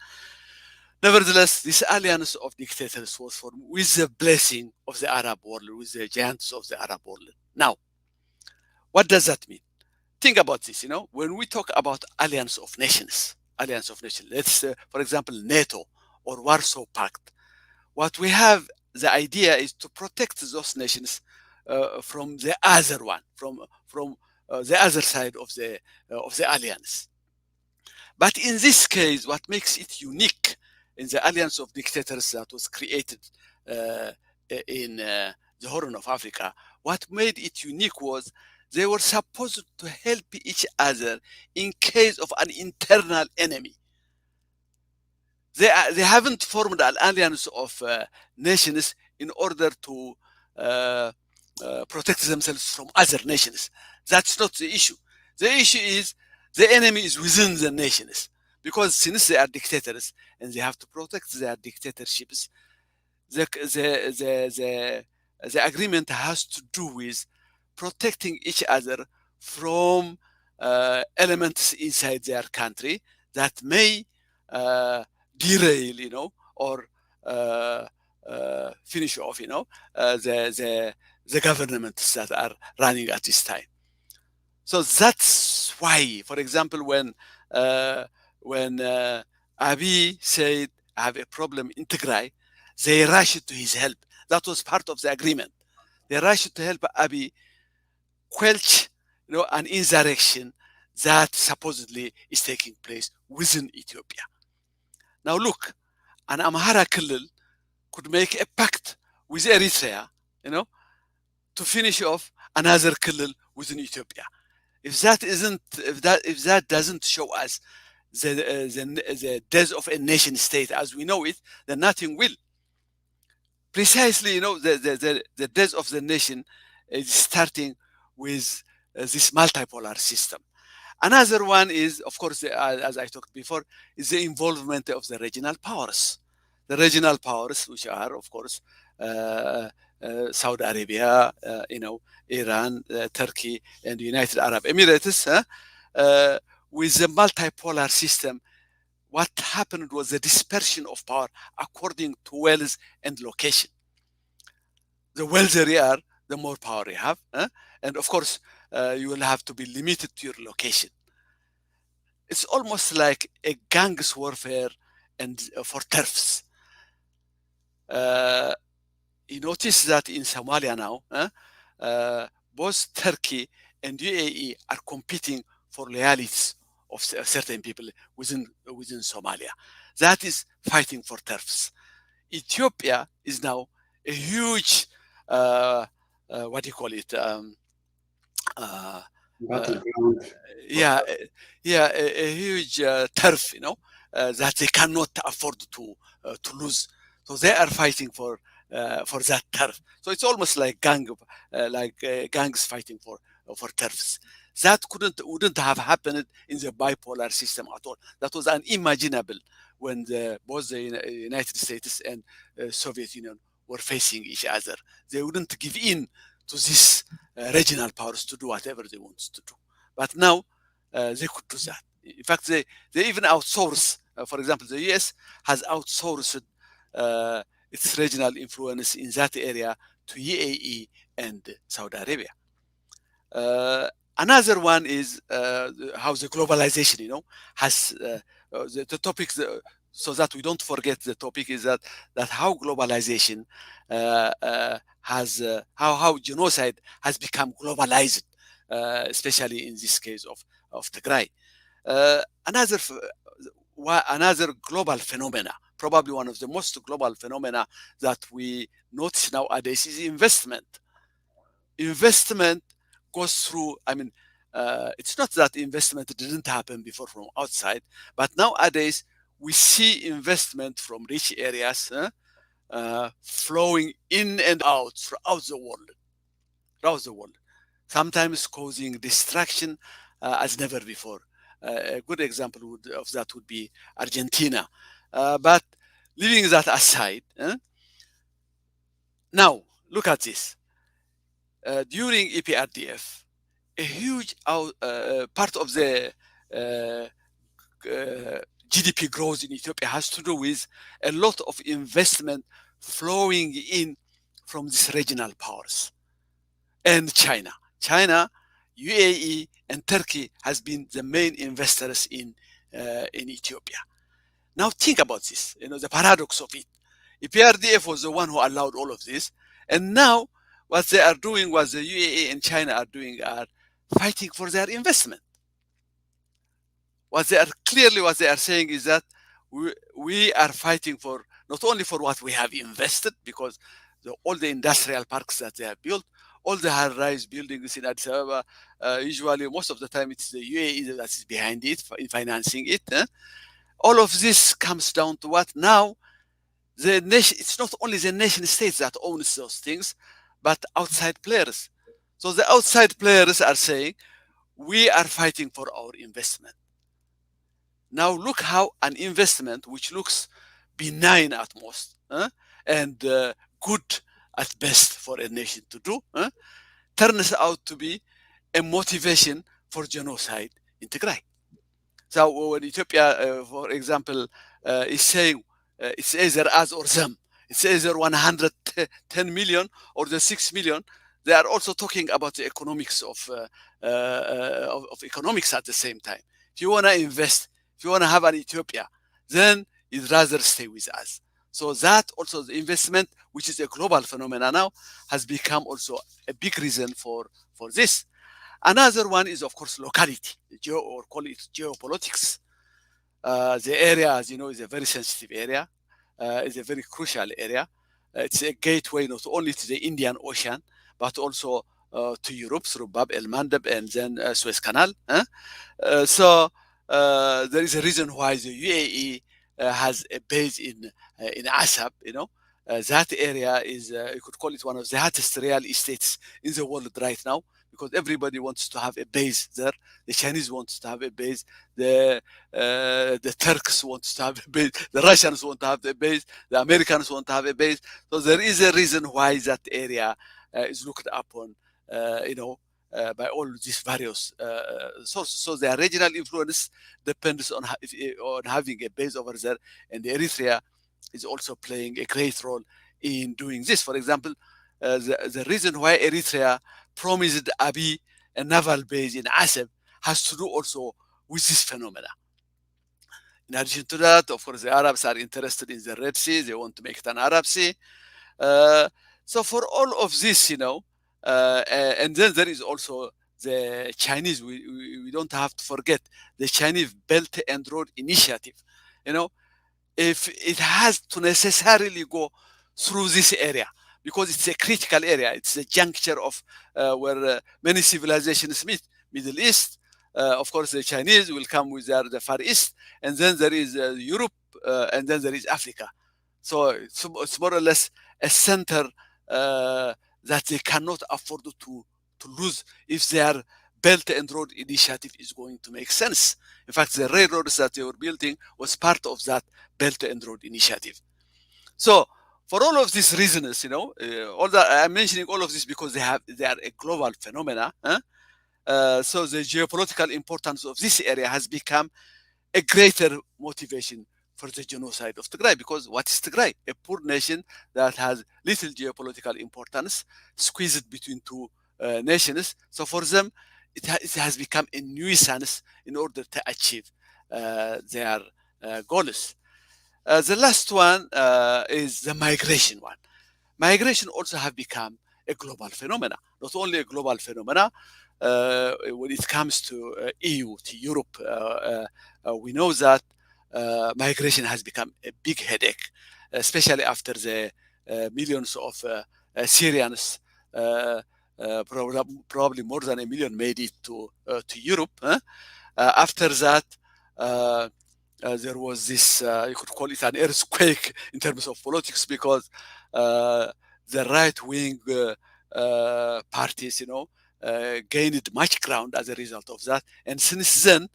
Nevertheless, this alliance of dictators was formed with the blessing of the Arab world, with the giants of the Arab world. Now, what does that mean? Think about this, when we talk about alliance of nations, let's, for example, NATO or Warsaw Pact, what we have, the idea is to protect those nations from the other one, from the other side of the alliance. But in this case, what makes it unique in the alliance of dictators that was created in the Horn of Africa, what made it unique was they were supposed to help each other in case of an internal enemy. They haven't formed an alliance of nations in order to protect themselves from other nations. That's not the issue. The issue is the enemy is within the nations, because since they are dictators and they have to protect their dictatorships, the agreement has to do with protecting each other from elements inside their country that may derail, or finish off, the governments that are running at this time. So that's why, for example, when Abiy said, "I have a problem in Tigray," they rushed to his help. That was part of the agreement. They rushed to help Abiy quench, an insurrection that supposedly is taking place within Ethiopia. Now look, an Amhara Killil could make a pact with Eritrea, to finish off another Killil within Ethiopia. If that doesn't show us the death of a nation state as we know it, then nothing will. Precisely, the death of the nation is starting with this multipolar system. Another one is, of course, as I talked before, is the involvement of the regional powers. The regional powers, which are, of course, Saudi Arabia, Iran, Turkey, and the United Arab Emirates. With the multipolar system, what happened was the dispersion of power according to wealth and location. The wealthier you are, the more power you have. And of course, you will have to be limited to your location. It's almost like a gangs warfare and for turfs. You notice that in Somalia now, both Turkey and UAE are competing for loyalties of certain people within Somalia. That is fighting for turfs. Ethiopia is now a huge, what do you call it? Battleground. A huge turf, that they cannot afford to lose. So they are fighting for that turf. So it's almost like gangs fighting for turfs. That wouldn't have happened in the bipolar system at all. That was unimaginable when both the United States and Soviet Union were facing each other. They wouldn't give in to these regional powers to do whatever they want to do. But now they could do that. In fact, they even outsource. For example, the US has outsourced its regional influence in that area to UAE and Saudi Arabia. Another one is how the globalization, has the topic. So that we don't forget the topic is that how globalization has how genocide has become globalized, especially in this case of Tigray. Another global phenomena, probably one of the most global phenomena that we notice nowadays is investment. Investment goes through, it's not that investment didn't happen before from outside, but nowadays we see investment from rich areas flowing in and out throughout the world, sometimes causing distraction as never before. A good example of that would be Argentina. But leaving that aside, now look at this. During EPRDF, a huge part of the GDP growth in Ethiopia has to do with a lot of investment flowing in from these regional powers. And China, UAE, and Turkey has been the main investors in Ethiopia. Now think about this, the paradox of it. EPRDF was the one who allowed all of this, and now what they are doing, what the UAE and China are doing, are fighting for their investment. What they are saying is that we are fighting for not only for what we have invested, because all the industrial parks that they have built, all the high-rise buildings in Addis Ababa, usually most of the time it's the UAE that is behind it, in financing it. All of this comes down to what now? The nation. It's not only the nation states that owns those things, but outside players. So the outside players are saying, we are fighting for our investment. Now look how an investment which looks benign at most and good at best for a nation to do turns out to be a motivation for genocide in Tigray. So when Ethiopia, for example, is saying it's either us or them, it's either 110 million or the 6 million, they are also talking about the economics of economics at the same time. If you want to invest, if you want to have an Ethiopia, then you'd rather stay with us. So that also the investment, which is a global phenomenon now, has become also a big reason for this. Another one is, of course, locality, or call it geopolitics. The area, as you know, is a very sensitive area. It's a very crucial area. It's a gateway not only to the Indian Ocean, but also to Europe through Bab el Mandeb and then Suez Canal. So there is a reason why the UAE has a base in Asab. That area is, you could call it one of the hottest real estates in the world right now, because everybody wants to have a base there. The Chinese want to have a base. The Turks want to have a base. The Russians want to have a base. The Americans want to have a base. So there is a reason why that area is looked upon, by all these various sources. So their regional influence depends on having a base over there, and Eritrea is also playing a great role in doing this. For example, the reason why Eritrea promised Abiy a naval base in Asab has to do also with this phenomena. In addition to that, of course, the Arabs are interested in the Red Sea. They want to make it an Arab Sea. So for all of this, and then there is also the Chinese. We don't have to forget the Chinese Belt and Road Initiative. If it has to necessarily go through this area, because it's a critical area. It's a juncture of where many civilizations meet. Middle East, of course, the Chinese will come with the Far East, and then there is Europe, and then there is Africa. So it's more or less a center that they cannot afford to lose if their Belt and Road Initiative is going to make sense. In fact, the railroads that they were building was part of that Belt and Road Initiative. So for all of these reasons, all that I'm mentioning all of this because they are a global phenomena. So the geopolitical importance of this area has become a greater motivation for the genocide of Tigray, because what is Tigray? A poor nation that has little geopolitical importance, squeezed between two nations. So for them, it has become a nuisance in order to achieve their goals. The last one is the migration one. Migration also have become a global phenomena. Not only a global phenomena, when it comes to EU, to Europe, we know that migration has become a big headache, especially after the millions of Syrians, probably more than a million, made it to Europe. After that, there was this, you could call it an earthquake in terms of politics, because the right-wing parties, gained much ground as a result of that. And since then,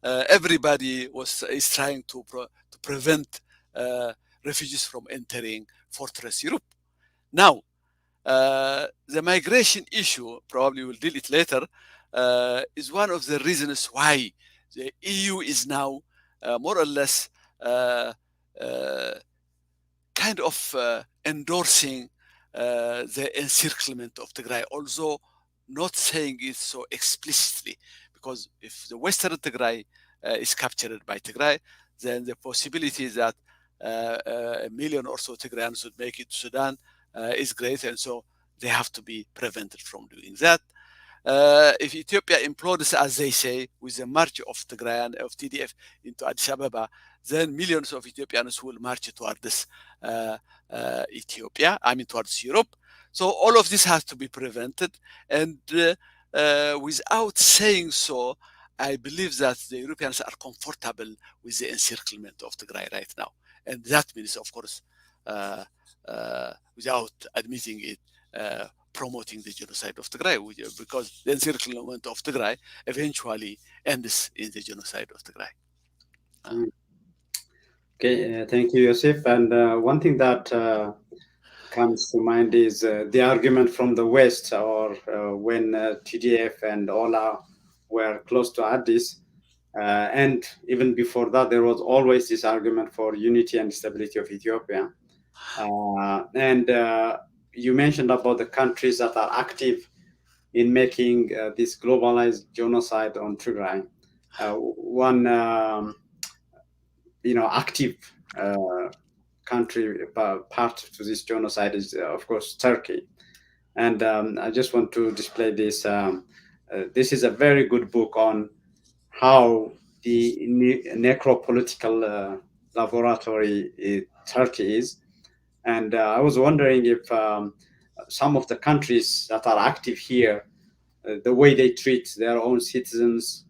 everybody is trying to prevent refugees from entering Fortress Europe. Now, the migration issue, probably we'll deal it later, is one of the reasons why the EU is now more or less kind of endorsing the encirclement of Tigray, although not saying it so explicitly, because if the Western Tigray is captured by Tigray, then the possibility that a million or so Tigrayans would make it to Sudan is great, and so they have to be prevented from doing that. If Ethiopia implodes, as they say, with the march of Tigrayan, of TDF into Addis Ababa, then millions of Ethiopians will march towards Ethiopia, towards Europe. So all of this has to be prevented. And without saying so, I believe that the Europeans are comfortable with the encirclement of Tigray right now. And that means, of course, without admitting it, promoting the genocide of Tigray, because the encirclement of Tigray eventually ends in the genocide of Tigray. Okay, thank you, Yosef. And one thing that comes to mind is the argument from the West, or when TDF and Ola were close to Addis. And even before that, there was always this argument for unity and stability of Ethiopia. And you mentioned about the countries that are active in making this globalized genocide on Tigray. One, active country part to this genocide is, of course, Turkey. And I just want to display this. This is a very good book on how the necropolitical laboratory Turkey is. And I was wondering if some of the countries that are active here, the way they treat their own citizens,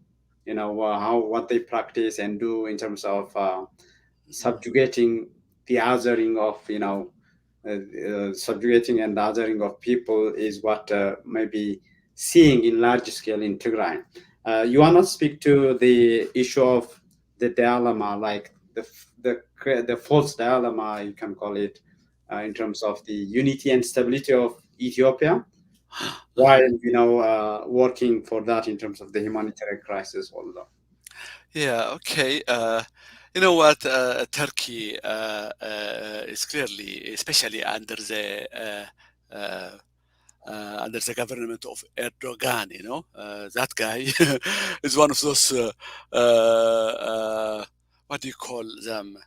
what they practice and do in terms of subjugating the othering of, subjugating and othering of people is what maybe seeing in large scale in Tigray. You want to speak to the issue of the dilemma, like the false dilemma, you can call it, in terms of the unity and stability of Ethiopia, while working for that in terms of the humanitarian crisis also. Yeah, okay. You know what? Turkey is clearly, especially under the government of Erdogan, that guy is one of those, what do you call them,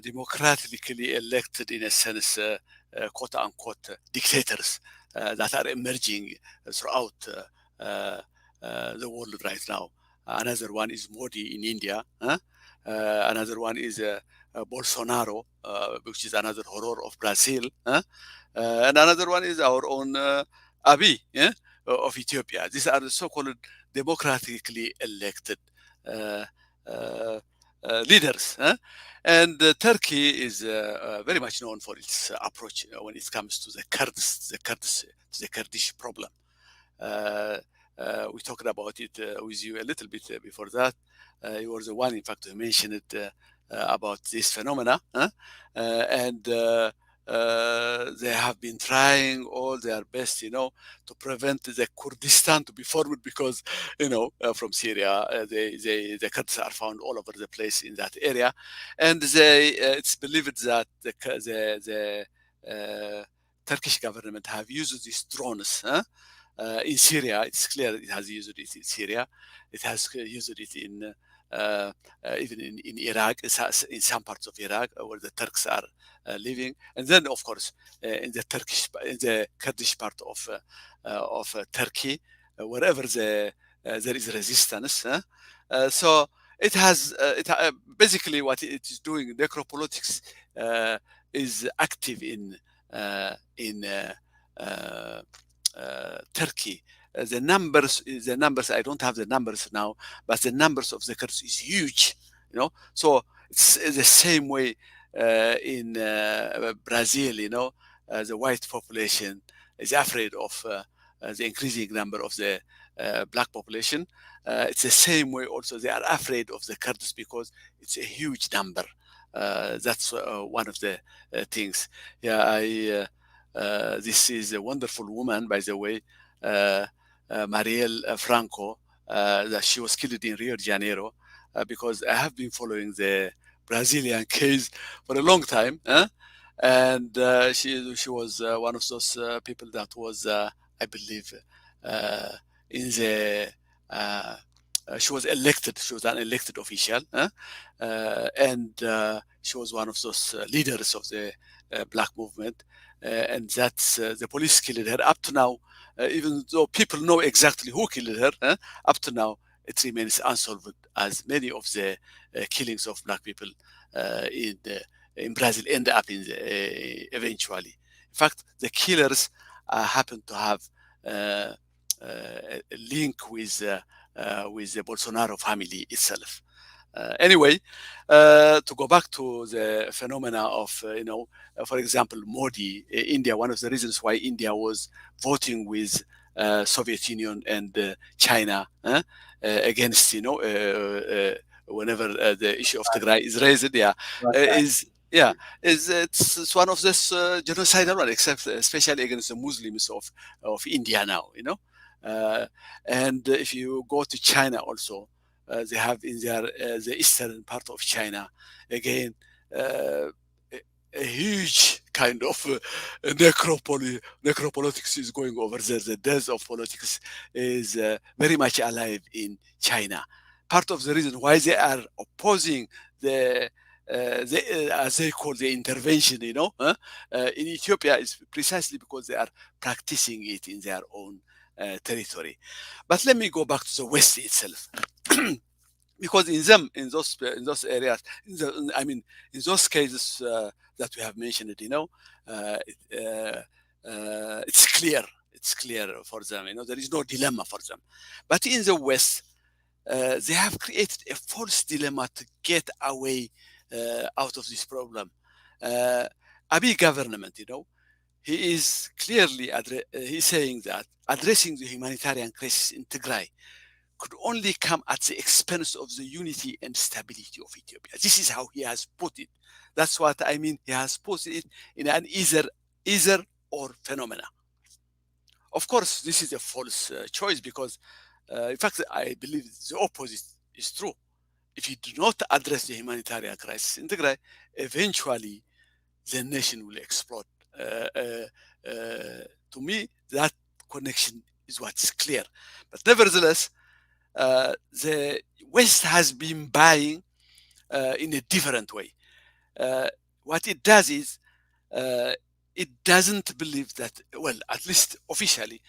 democratically elected, in a sense, quote unquote, dictators that are emerging throughout the world right now. Another one is Modi in India. Another one is Bolsonaro, which is another horror of Brazil. And another one is our own Abiy of Ethiopia. These are the so-called democratically elected uh, uh, leaders. And Turkey is very much known for its approach when it comes to the Kurdish problem. We talked about it with you a little bit before that. You were the one, in fact, who mentioned it about this phenomena. And they have been trying all their best, to prevent the Kurdistan to be formed because, from Syria, the Kurds are found all over the place in that area, and it's believed that the Turkish government have used these drones. In Syria, it's clear it has used it in Syria. It has used it in even in Iraq, in some parts of Iraq where the Turks are living, and then of course in the Kurdish part of Turkey, wherever there is resistance. So it has basically what it is doing. Necropolitics is active in Turkey. The numbers. I don't have the numbers now, but the numbers of the Kurds is huge. So it's the same way in Brazil. The white population is afraid of the increasing number of the black population. It's the same way also they are afraid of the Kurds because it's a huge number. That's one of the things. Yeah, this is a wonderful woman, by the way, Marielle Franco, that she was killed in Rio de Janeiro, because I have been following the Brazilian case for a long time, and she was one of those people that was, I believe, in the she was elected. She was an elected official, and she was one of those leaders of the black movement, and that's the police killed her. Up to now, even though people know exactly who killed her, up to now it remains unsolved, as many of the killings of black people in Brazil end up in eventually. In fact, the killers happen to have a link with the Bolsonaro family itself. Anyway, to go back to the phenomena of, for example, Modi, India, one of the reasons why India was voting with Soviet Union and China against, whenever the issue of Tigray is raised, it's one of this genocidal one, except especially against the Muslims of India now, and if you go to China also, they have in the eastern part of China again a huge kind of necropolitics is going over there. The death of politics is very much alive in China. Part of the reason why they are opposing as they call the intervention, in Ethiopia is precisely because they are practicing it in their own territory. But let me go back to the West itself. Because in those areas, in those cases that we have mentioned, it's clear. It's clear for them. There is no dilemma for them. But in the West, they have created a false dilemma to get away out of this problem. Abiy government, he is clearly he's saying that addressing the humanitarian crisis in Tigray could only come at the expense of the unity and stability of Ethiopia. This is how he has put it. That's what I mean. He has put it in an either or phenomena. Of course, this is a false choice because, in fact, I believe the opposite is true. If you do not address the humanitarian crisis in Tigray, eventually the nation will explode. To me, that connection is what's clear. But nevertheless, the West has been buying in a different way. What it does is it doesn't believe that, well, at least officially,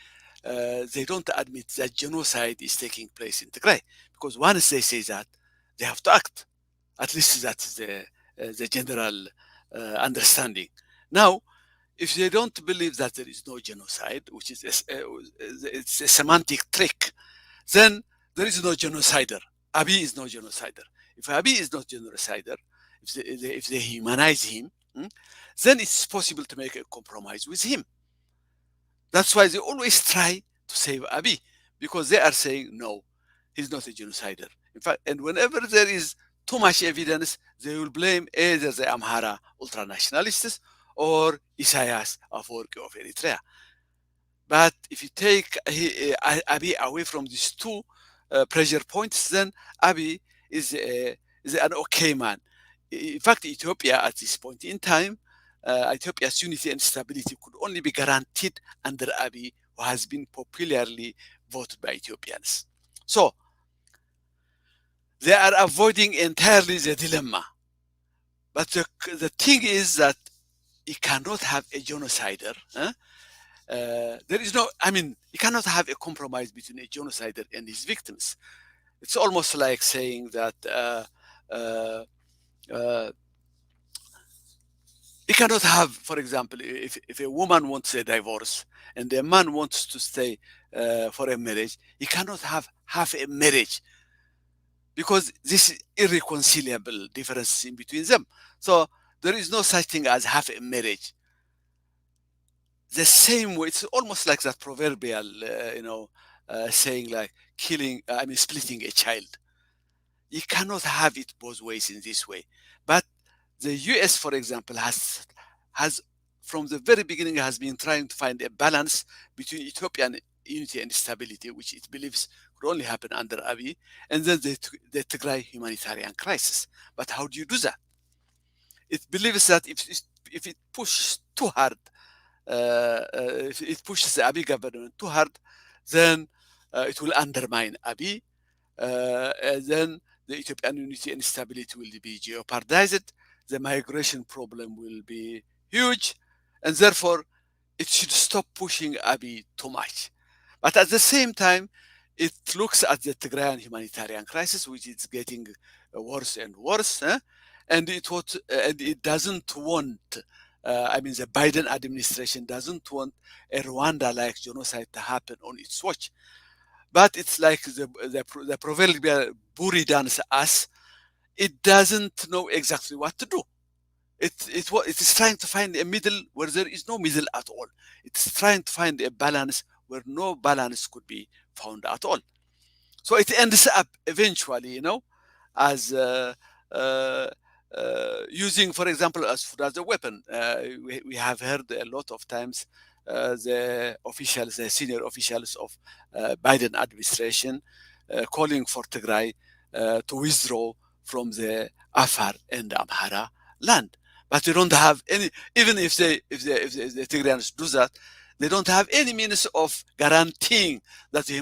they don't admit that genocide is taking place in Tigray, because once they say that, they have to act. At least that's the general understanding. Now, if they don't believe that there is no genocide, which is it's a semantic trick, then there is no genocider. Abiy is no genocider. If Abiy is not genocider, if they humanize him, then it's possible to make a compromise with him. That's why they always try to save Abiy, because they are saying, no, he's not a genocider. In fact, and whenever there is too much evidence, they will blame either the Amhara ultranationalists or Isaias Afwerki of Eritrea. But if you take Abiy away from these two pressure points, then Abiy is an okay man. In fact, Ethiopia at this point in time, Ethiopia's unity and stability could only be guaranteed under Abiy, who has been popularly voted by Ethiopians. So they are avoiding entirely the dilemma. But the thing is that you cannot have a genocider. There is no, you cannot have a compromise between a genocider and his victims. It's almost like saying that you cannot have, for example, if a woman wants a divorce and a man wants to stay for a marriage, you cannot have half a marriage, because this is irreconcilable difference in between them. So there is no such thing as half a marriage. The same way, it's almost like that proverbial, saying like splitting a child. You cannot have it both ways in this way. But the US, for example, has from the very beginning has been trying to find a balance between Ethiopian unity and stability, which it believes could only happen under Abiy, and then the Tigray humanitarian crisis. But how do you do that? It believes that if it pushes too hard, if it pushes the Abiy government too hard, then it will undermine Abiy, and then the Ethiopian unity and stability will be jeopardized. The migration problem will be huge, and therefore it should stop pushing Abiy too much. But at the same time, it looks at the Tigrayan humanitarian crisis, which is getting worse and worse, and it doesn't want. The Biden administration doesn't want a Rwanda-like genocide to happen on its watch. But it's like the proverbial Buri dance ass. It doesn't know exactly what to do. It is trying to find a middle where there is no middle at all. It's trying to find a balance where no balance could be found at all. So it ends up eventually, as using, for example, as food as a weapon. We have heard a lot of times the senior officials of Biden administration calling for Tigray to withdraw from the Afar and Amhara land. But they don't have any, even if the Tigrayans do that, they don't have any means of guaranteeing that the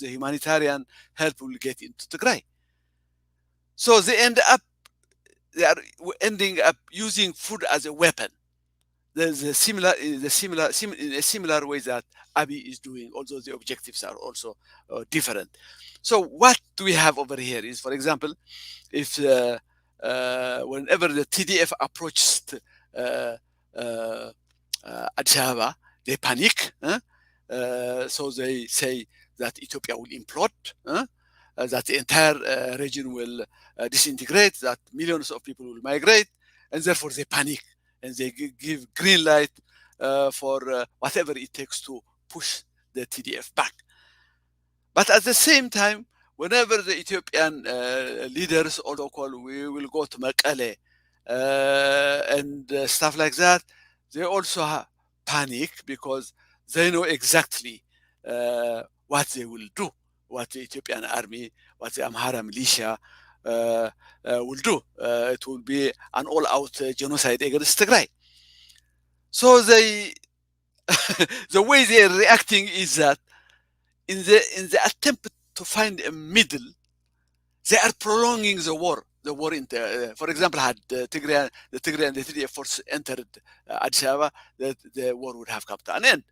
humanitarian help will get into Tigray. So they are ending up using food as a weapon. There's a similar way that Abiy is doing, although the objectives are also different. So what do we have over here is, for example, if whenever the TDF approached Addis Ababa, they panic. So they say that Ethiopia will implode, that the entire region will disintegrate, that millions of people will migrate, and therefore they panic and they give green light for whatever it takes to push the TDF back. But at the same time, whenever the Ethiopian leaders also call, we will go to Mekelle and stuff like that, they also panic because they know exactly what they will do, what the Ethiopian army, what the Amhara militia will do. It will be an all-out genocide against Tigray. So they, the way they are reacting is that in the attempt to find a middle, they are prolonging the war. The war in, for example, had the Tigray and the TDF force entered Addis Ababa, the war would have come to an end.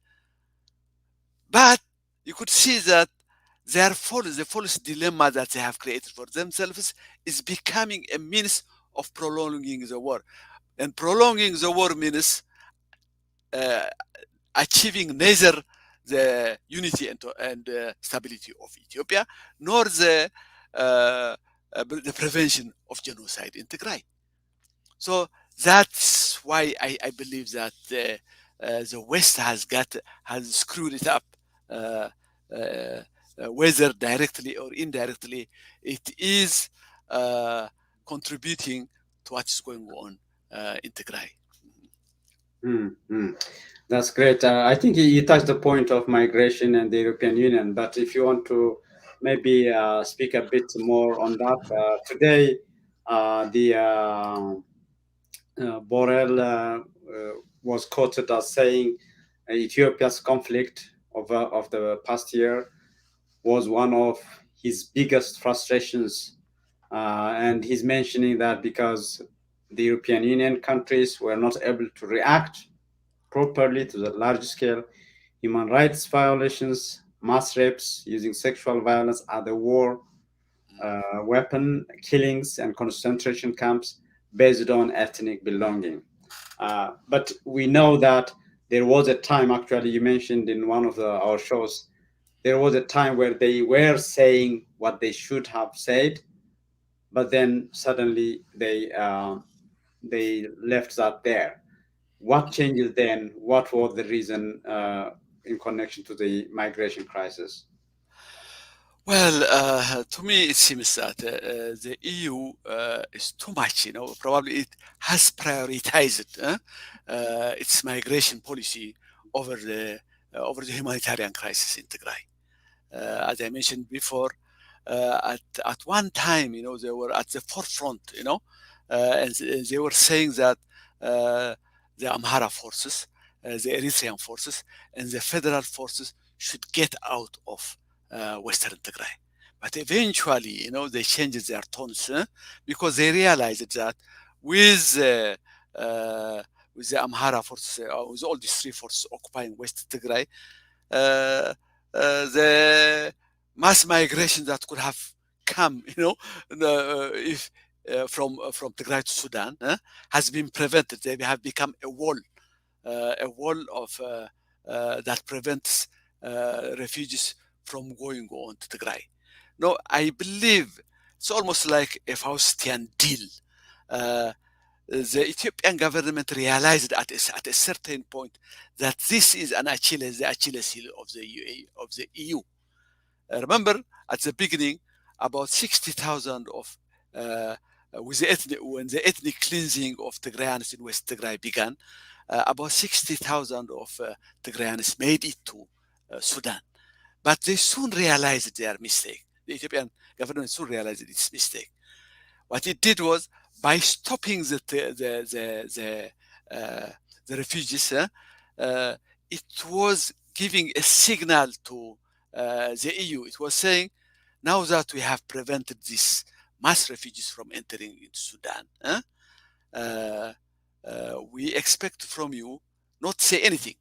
But you could see that the false dilemma that they have created for themselves is becoming a means of prolonging the war. And prolonging the war means achieving neither the unity and stability of Ethiopia, nor the prevention of genocide in Tigray. So that's why I believe that the West has screwed it up, whether directly or indirectly. It is contributing to what's going on in Tigray. That's great. I think you touched the point of migration and the European Union, but if you want to maybe speak a bit more on that, today the Borrell was quoted as saying Ethiopia's conflict of the past year was one of his biggest frustrations. And he's mentioning that because the European Union countries were not able to react properly to the large scale human rights violations, mass rapes using sexual violence as a war weapon, killings, and concentration camps based on ethnic belonging. But we know that there was a time, actually, you mentioned in one of our shows, there was a time where they were saying what they should have said, but then suddenly they left that there. What changes then? What was the reason in connection to the migration crisis? Well, to me, it seems that the EU is too much. Probably it has prioritized its migration policy over the humanitarian crisis in Tigray. As I mentioned before, at one time, they were at the forefront, and they were saying that the Amhara forces, the Eritrean forces, and the federal forces should get out of Western Tigray. But eventually, they changed their tones because they realized that with the Amhara forces, with all these three forces occupying West Tigray, the mass migration that could have come, if from Tigray to Sudan, has been prevented. They have become a wall of that prevents refugees from going on to Tigray. No, I believe it's almost like a Faustian deal. The Ethiopian government realized at a certain point that this is the Achilles heel of the EU. Remember, at the beginning, about 60,000 of when the ethnic cleansing of Tigrayans in West Tigray began, about 60,000 of Tigrayans made it to Sudan. But they soon realized their mistake. The Ethiopian government soon realized its mistake. What it did was, by stopping the refugees, it was giving a signal to the EU. It was saying, now that we have prevented these mass refugees from entering into Sudan, we expect from you not to say anything,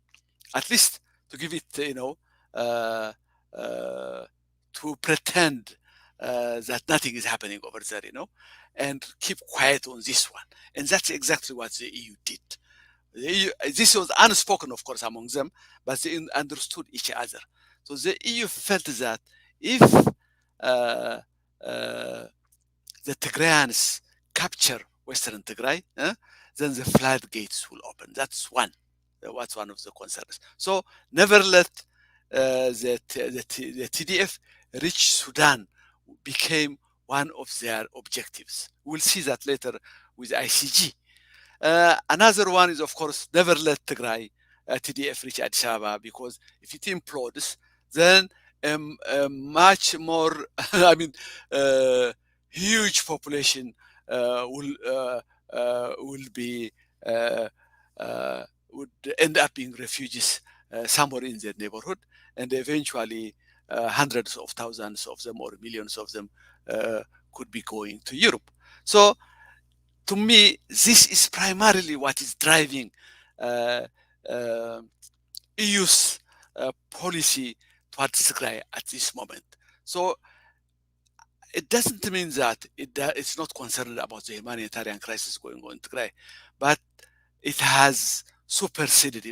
at least to give it, to pretend that nothing is happening over there, and keep quiet on this one. And that's exactly what the EU did. This was unspoken, of course, among them, but they understood each other. So the EU felt that if uh, uh, the Tigrayans capture Western Tigray, then the floodgates will open. That's one. What's one of the concerns. So never let the TDF reach Sudan became one of their objectives. We'll see that later with ICG. Another one is, of course, never let Tigray TDF reach Addis Ababa, because if it implodes, then much more, I mean, huge population will be would end up being refugees somewhere in their neighborhood, and eventually hundreds of thousands of them or millions of them could be going to Europe. So to me, this is primarily what is driving uh, uh, EU's policy towards Tigray at this moment. So it doesn't mean that it's not concerned about the humanitarian crisis going on in Tigray, but it has superseded,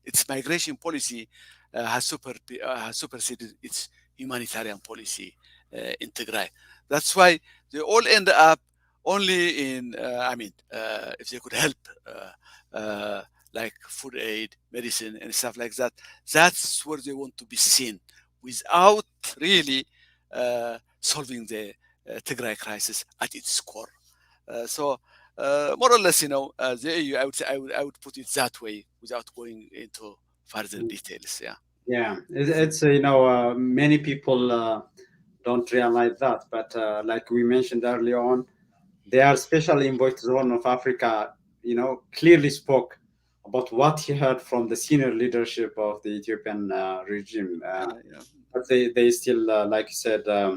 its migration policy has superseded its humanitarian policy in Tigray. That's why they all end up only in, if they could help, like food aid, medicine, and stuff like that, that's where they want to be seen without really solving the Tigray crisis at its core. So more or less, the EU, I would put it that way without going into further details. Yeah. Yeah, it's many people don't realize that, but like we mentioned earlier on, their special envoy to the Horn of Africa, clearly spoke about what he heard from the senior leadership of the Ethiopian regime. Yeah. But they still, like you said, uh,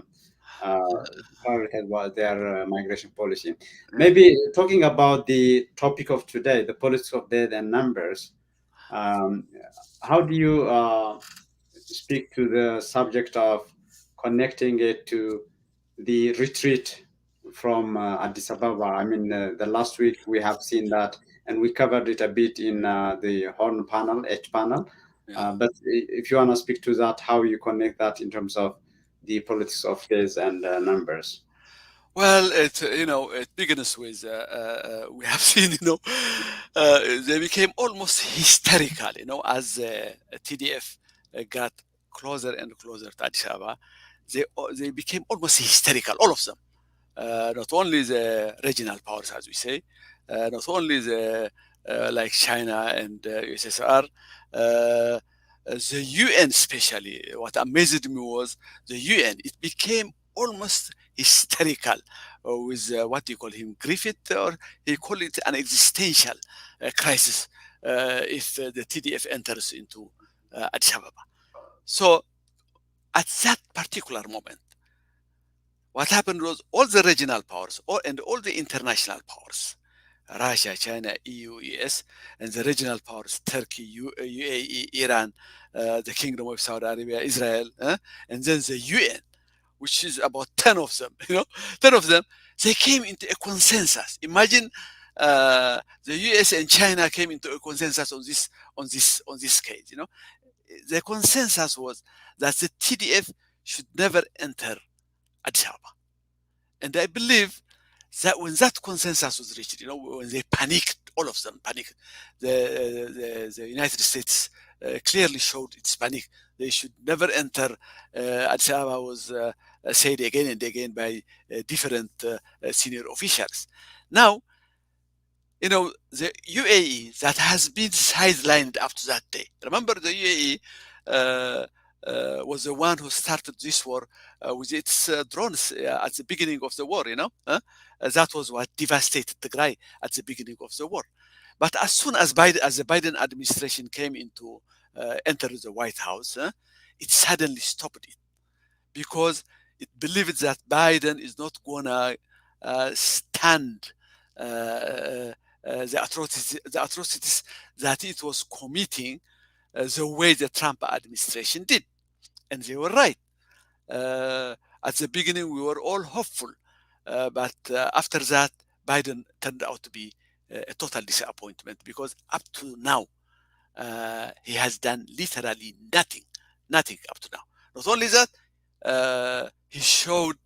prioritize their migration policy. Maybe talking about the topic of today, the politics of death and numbers. Um, how do you speak to the subject of connecting it to the retreat from Addis Ababa? I mean, the last week we have seen that, and we covered it a bit in the Horn panel, H panel. Yeah. But if you want to speak to that, how you connect that in terms of the politics of days and numbers? Well, it begins with we have seen, they became almost hysterical, as TDF got closer and closer to Addis Ababa. They became almost hysterical, all of them. Not only the regional powers, as we say, not only the like China and USSR, the UN especially. What amazed me was the UN. It became almost hysterical with what do you call him, Griffith, or he called it an existential crisis if the TDF enters into Addis Ababa. So at that particular moment, what happened was all the regional powers and all the international powers, Russia, China, EU, US, and the regional powers, Turkey, UAE, Iran, the Kingdom of Saudi Arabia, Israel, and then the UN, which is about 10 of them, 10 of them, they came into a consensus. Imagine the US and China came into a consensus on this case, The consensus was that the TDF should never enter Addis Ababa. And I believe that when that consensus was reached, when they panicked, all of them panicked, the United States clearly showed its panic. They should never enter Addis Ababa was said again and again by different senior officials. Now, the UAE that has been sidelined up to that day. Remember, the UAE was the one who started this war with its drones at the beginning of the war, That was what devastated Tigray at the beginning of the war. But as soon as the Biden administration came into entered the White House, it suddenly stopped it because it believed that Biden is not gonna stand the atrocities that it was committing the way the Trump administration did. And they were right. At the beginning, we were all hopeful. But after that, Biden turned out to be a total disappointment, because up to now he has done literally nothing up to now. Not only that, he showed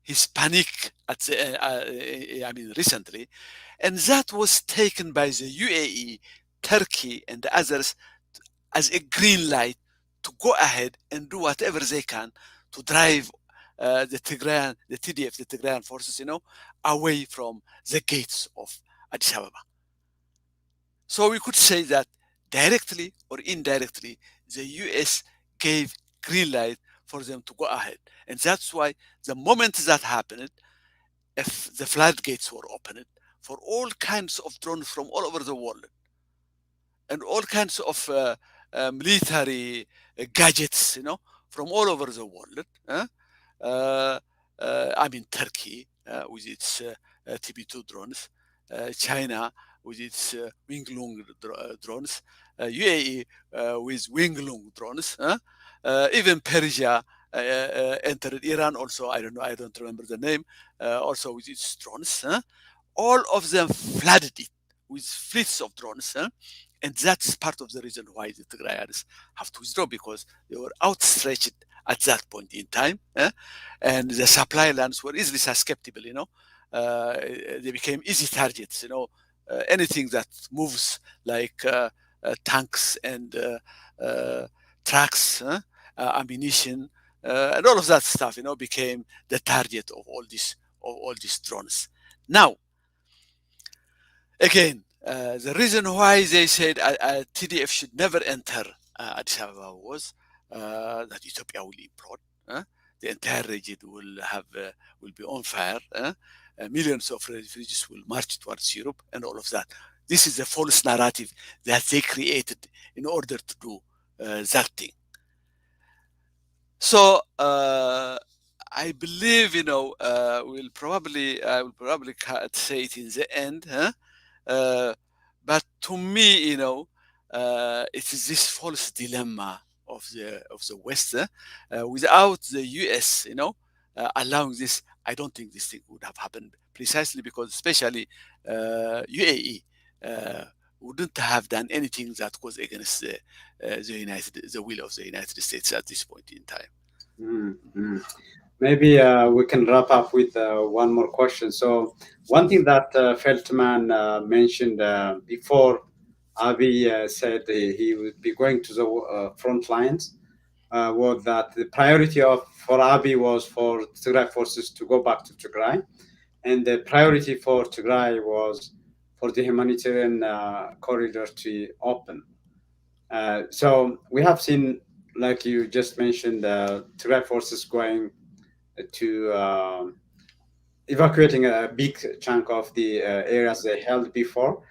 his panic at the, I mean, recently, and that was taken by the UAE, Turkey, and the others as a green light to go ahead and do whatever they can to drive the TDF, the Tigrayan forces, away from the gates of Addis Ababa. So we could say that directly or indirectly, the US gave green light for them to go ahead. And that's why the moment that happened, if the floodgates were opened for all kinds of drones from all over the world and all kinds of military gadgets, from all over the world. I mean, Turkey with its TB2 drones, China with its Wing-Lung drones, UAE with Wing-Lung drones, even Persia entered Iran also. I don't remember the name. Also with its drones. All of them flooded it with fleets of drones. And that's part of the reason why the Tigrayans have to withdraw, because they were outstretched at that point in time, and the supply lines were easily susceptible. They became easy targets. Anything that moves like tanks and trucks, ammunition, and all of that stuff, became the target of all these drones. Now, again, the reason why they said TDF should never enter Addis Ababa was that Ethiopia will implode. The entire region will be on fire. Millions of refugees will march towards Europe, and all of that. This is a false narrative that they created in order to do that thing. So I believe, I will probably say it in the end. But to me, it is this false dilemma of the West. Without the US, allowing this, I don't think this thing would have happened. Precisely because, especially UAE, wouldn't have done anything that goes against the will of the United States at this point in time. Mm-hmm. Maybe we can wrap up with one more question. So, one thing that Feldman mentioned before Abiy said he would be going to the front lines was that the priority for Abiy was for Tigray forces to go back to Tigray, and the priority for Tigray was for the humanitarian corridor to open. So we have seen, like you just mentioned, Tigray forces going to evacuating a big chunk of the areas they held before.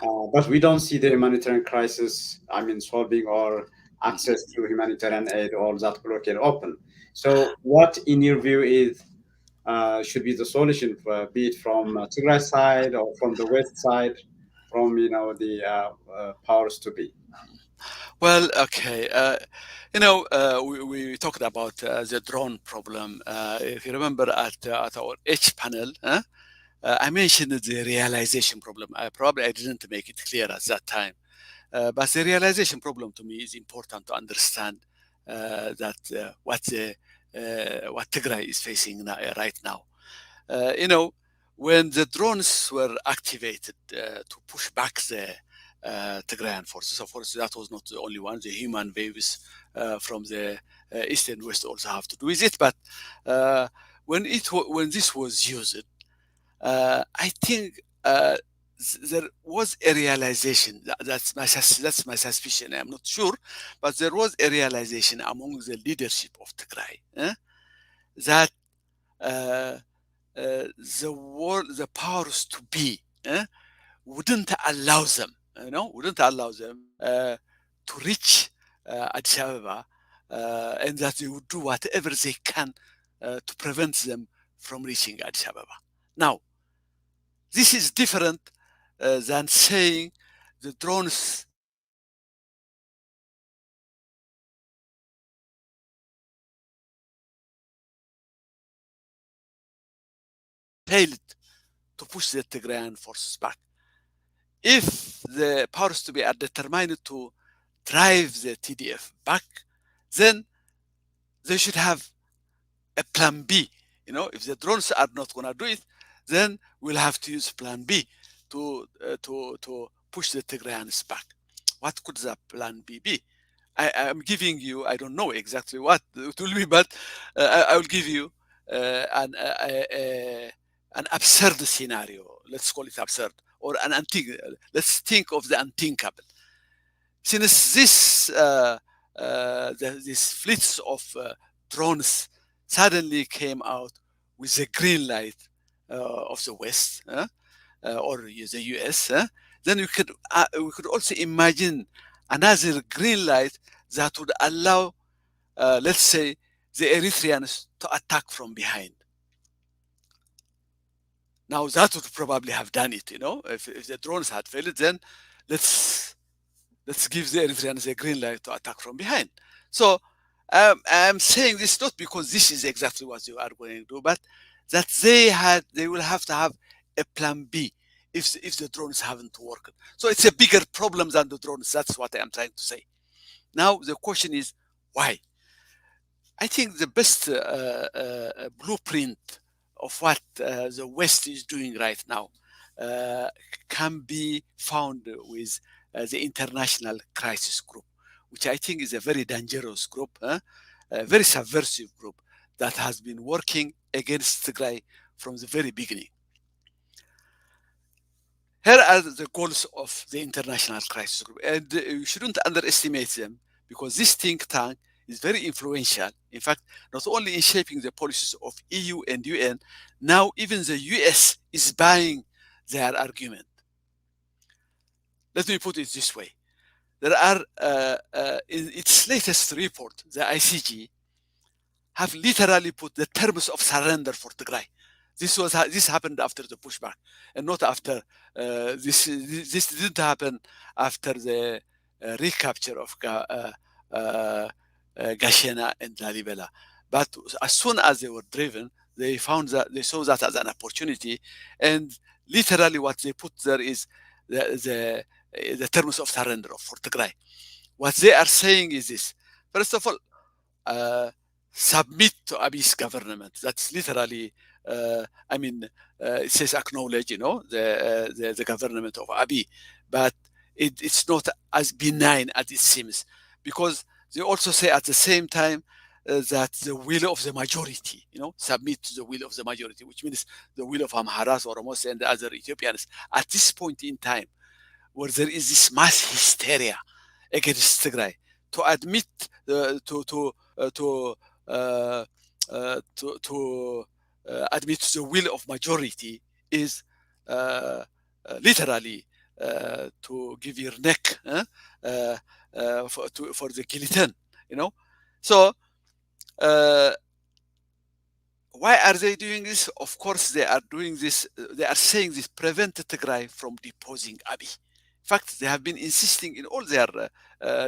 But we don't see the humanitarian crisis, solving or access to humanitarian aid or that blockade open. So, what, in your view, is should be the solution, be it from Tigray side or from the west side, from the powers to be? Well, okay. We talked about the drone problem. If you remember at our H panel, I mentioned the realization problem. I didn't make it clear at that time. But the realization problem to me is important to understand that what Tigray is facing right now. When the drones were activated to push back the Tigrayan forces, of course, that was not the only one. The human waves from the east and west also have to do with it. But when this was used, I think there was a realization. That's my suspicion. I'm not sure, but there was a realization among the leadership of Tigray that the powers to be wouldn't allow them, to reach Addis Ababa, and that they would do whatever they can to prevent them from reaching Addis Ababa. Now, this is different than saying the drones failed to push the Tigrayan forces back. if the powers to be are determined to drive the TDF back, then they should have a plan B. You know, if the drones are not going to do it, then we'll have to use plan B to push the Tigrayans back. What could that plan B be? I'm giving you, I don't know exactly what it will be, but I will give you an absurd scenario. Let's call it absurd, or an let's think of the unthinkable. Since these fleets of drones suddenly came out with a green light of the West or the US, then we could also imagine another green light that would allow, let's say, the Eritreans to attack from behind. Now that would probably have done it, you know, if the drones had failed, then let's give the Eritreans a green light to attack from behind. So I'm saying this not because this is exactly what they are going to do, but that they will have to have a plan B if the drones haven't worked. So it's a bigger problem than the drones. That's what I am trying to say. Now the question is why? I think the best blueprint of what the West is doing right now can be found with the International Crisis Group, which I think is a very dangerous group, a very subversive group that has been working against Tigray from the very beginning. Here are the goals of the International Crisis Group, and you shouldn't underestimate them because this think tank is very influential. In fact, not only in shaping the policies of EU and UN, now even the US is buying their argument. Let me put it this way. There are, in its latest report, the ICG have literally put the terms of surrender for Tigray. This happened after the pushback, and not after this didn't happen after the recapture of Gashena and Lalibela. But as soon as they were driven, they saw that as an opportunity, and literally what they put there is the terms of surrender for Tigray. What they are saying is this: first of all, submit to Abiy's government. That's literally, it says acknowledge, you know, the government of Abiy, but it's not as benign as it seems, because they also say at the same time that the will of the majority, you know, submit to the will of the majority, which means the will of Amharas, Oromos, and the other Ethiopians. At this point in time, where there is this mass hysteria against Tigray, to admit admit the will of majority is literally to give your neck for the guillotine, you know. So why are they doing this? Of course, they are doing this. They are saying this prevent Tigray from deposing Abiy. In fact, they have been insisting in all their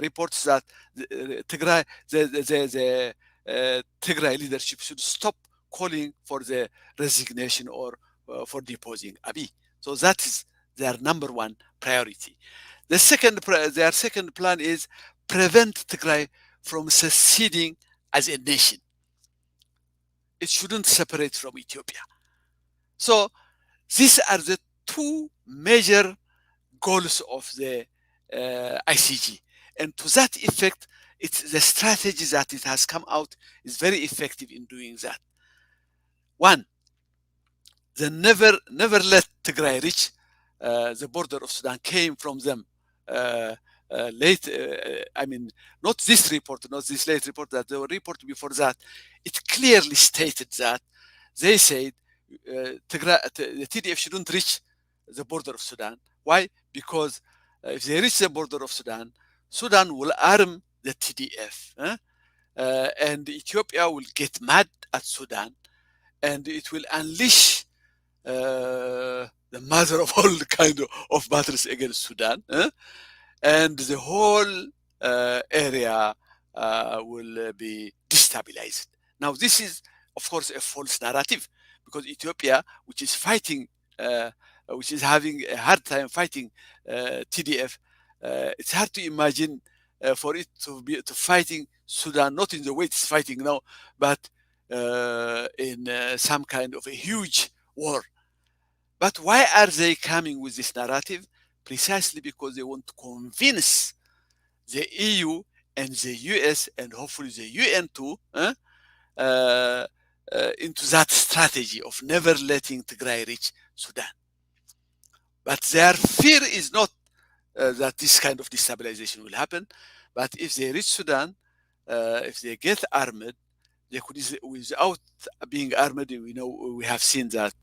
reports that the Tigray leadership should stop calling for the resignation or for deposing Abiy. So that is their number one priority. Their second plan is prevent Tigray from seceding as a nation. It shouldn't separate from Ethiopia. So these are the two major goals of the ICG. And to that effect, it's the strategy that it has come out is very effective in doing that. One, they never let Tigray reach the border of Sudan, came from them late. Not this report, not this late report, that the report before that, it clearly stated that they said the TDF shouldn't reach the border of Sudan. Why? Because if they reach the border of Sudan, Sudan will arm the TDF, and Ethiopia will get mad at Sudan, and it will unleash the mother of all kind of battles against Sudan, and the whole area will be destabilized. Now, this is, of course, a false narrative, because Ethiopia, which is fighting which is having a hard time fighting TDF, it's hard to imagine for it to be fighting Sudan, not in the way it's fighting now, but in some kind of a huge war. But why are they coming with this narrative? Precisely because they want to convince the EU and the US and hopefully the UN too into that strategy of never letting Tigray reach Sudan. But their fear is not that this kind of destabilization will happen. But if they reach Sudan, if they get armed, they could, without being armed, we have seen that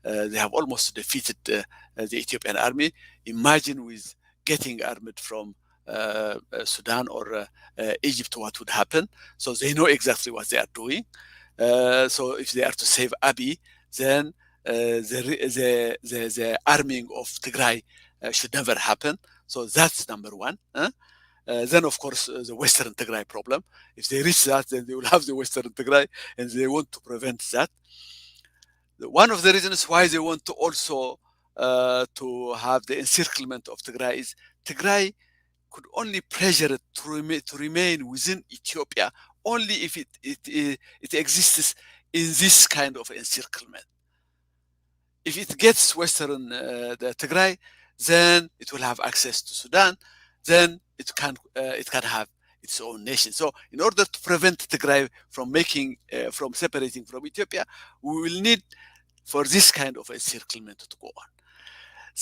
they have almost defeated the Ethiopian army. Imagine with getting armed from Sudan or Egypt, what would happen? So they know exactly what they are doing. So if they are to save Abiy, then the arming of Tigray should never happen. So that's number one. Then, of course, the Western Tigray problem. If they reach that, then they will have the Western Tigray, and they want to prevent that. One of the reasons why they want to also to have the encirclement of Tigray is Tigray could only pressure it to remain within Ethiopia only if it exists in this kind of encirclement. If it gets Western the Tigray, then it will have access to Sudan. Then it can have its own nation. So, in order to prevent Tigray from from separating from Ethiopia, we will need for this kind of encirclement to go on.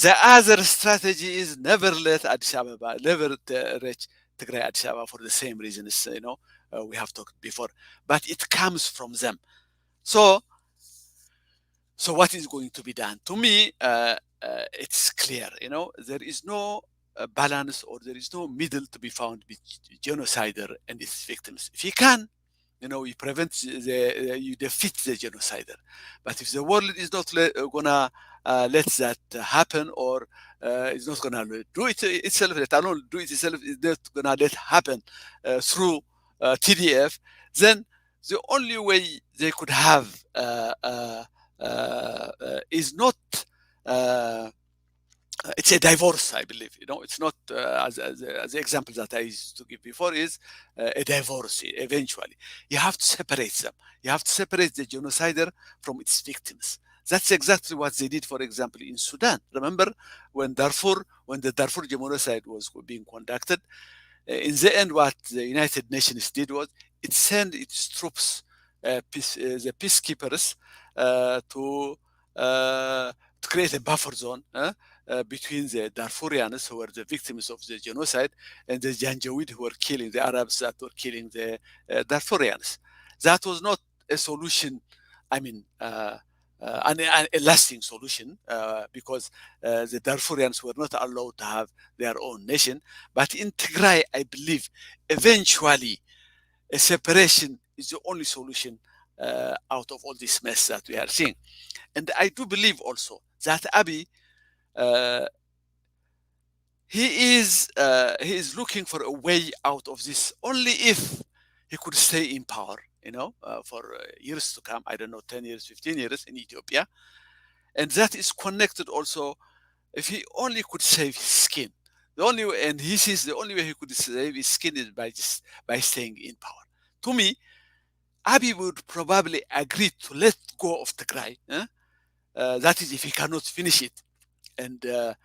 The other strategy is never let Addis Ababa, never reach Tigray Addis Ababa for the same reasons, we have talked before. But it comes from them. So what is going to be done? To me, it's clear. There is no balance, or there is no middle to be found between genocider and its victims. If you can, you prevent you defeat the genocider. But if the world is not gonna let that happen, or is not gonna do it itself, let alone do it itself, is not gonna let happen through TDF, then the only way they could have is not. It's a divorce, I believe. It's not as the example that I used to give before is a divorce. Eventually, you have to separate them. You have to separate the genocider from its victims. That's exactly what they did, for example, in Sudan. Remember when the Darfur genocide was being conducted? In the end, what the United Nations did was it sent its troops, the peacekeepers, to create a buffer zone between the Darfurians, who were the victims of the genocide, and the Janjaweed, who were killing the Arabs that were killing the Darfurians. That was not a solution, a lasting solution, because the Darfurians were not allowed to have their own nation. But in Tigray, I believe eventually a separation is the only solution out of all this mess that we are seeing. And I do believe also that Abiy, he is looking for a way out of this only if he could stay in power, for years to come. I don't know, 10 years, 15 years in Ethiopia. And that is connected also if he only could save his skin. And he sees the only way he could save his skin is by staying in power. To me, Abiy would probably agree to let go of Tigray. That is, if he cannot finish it. And day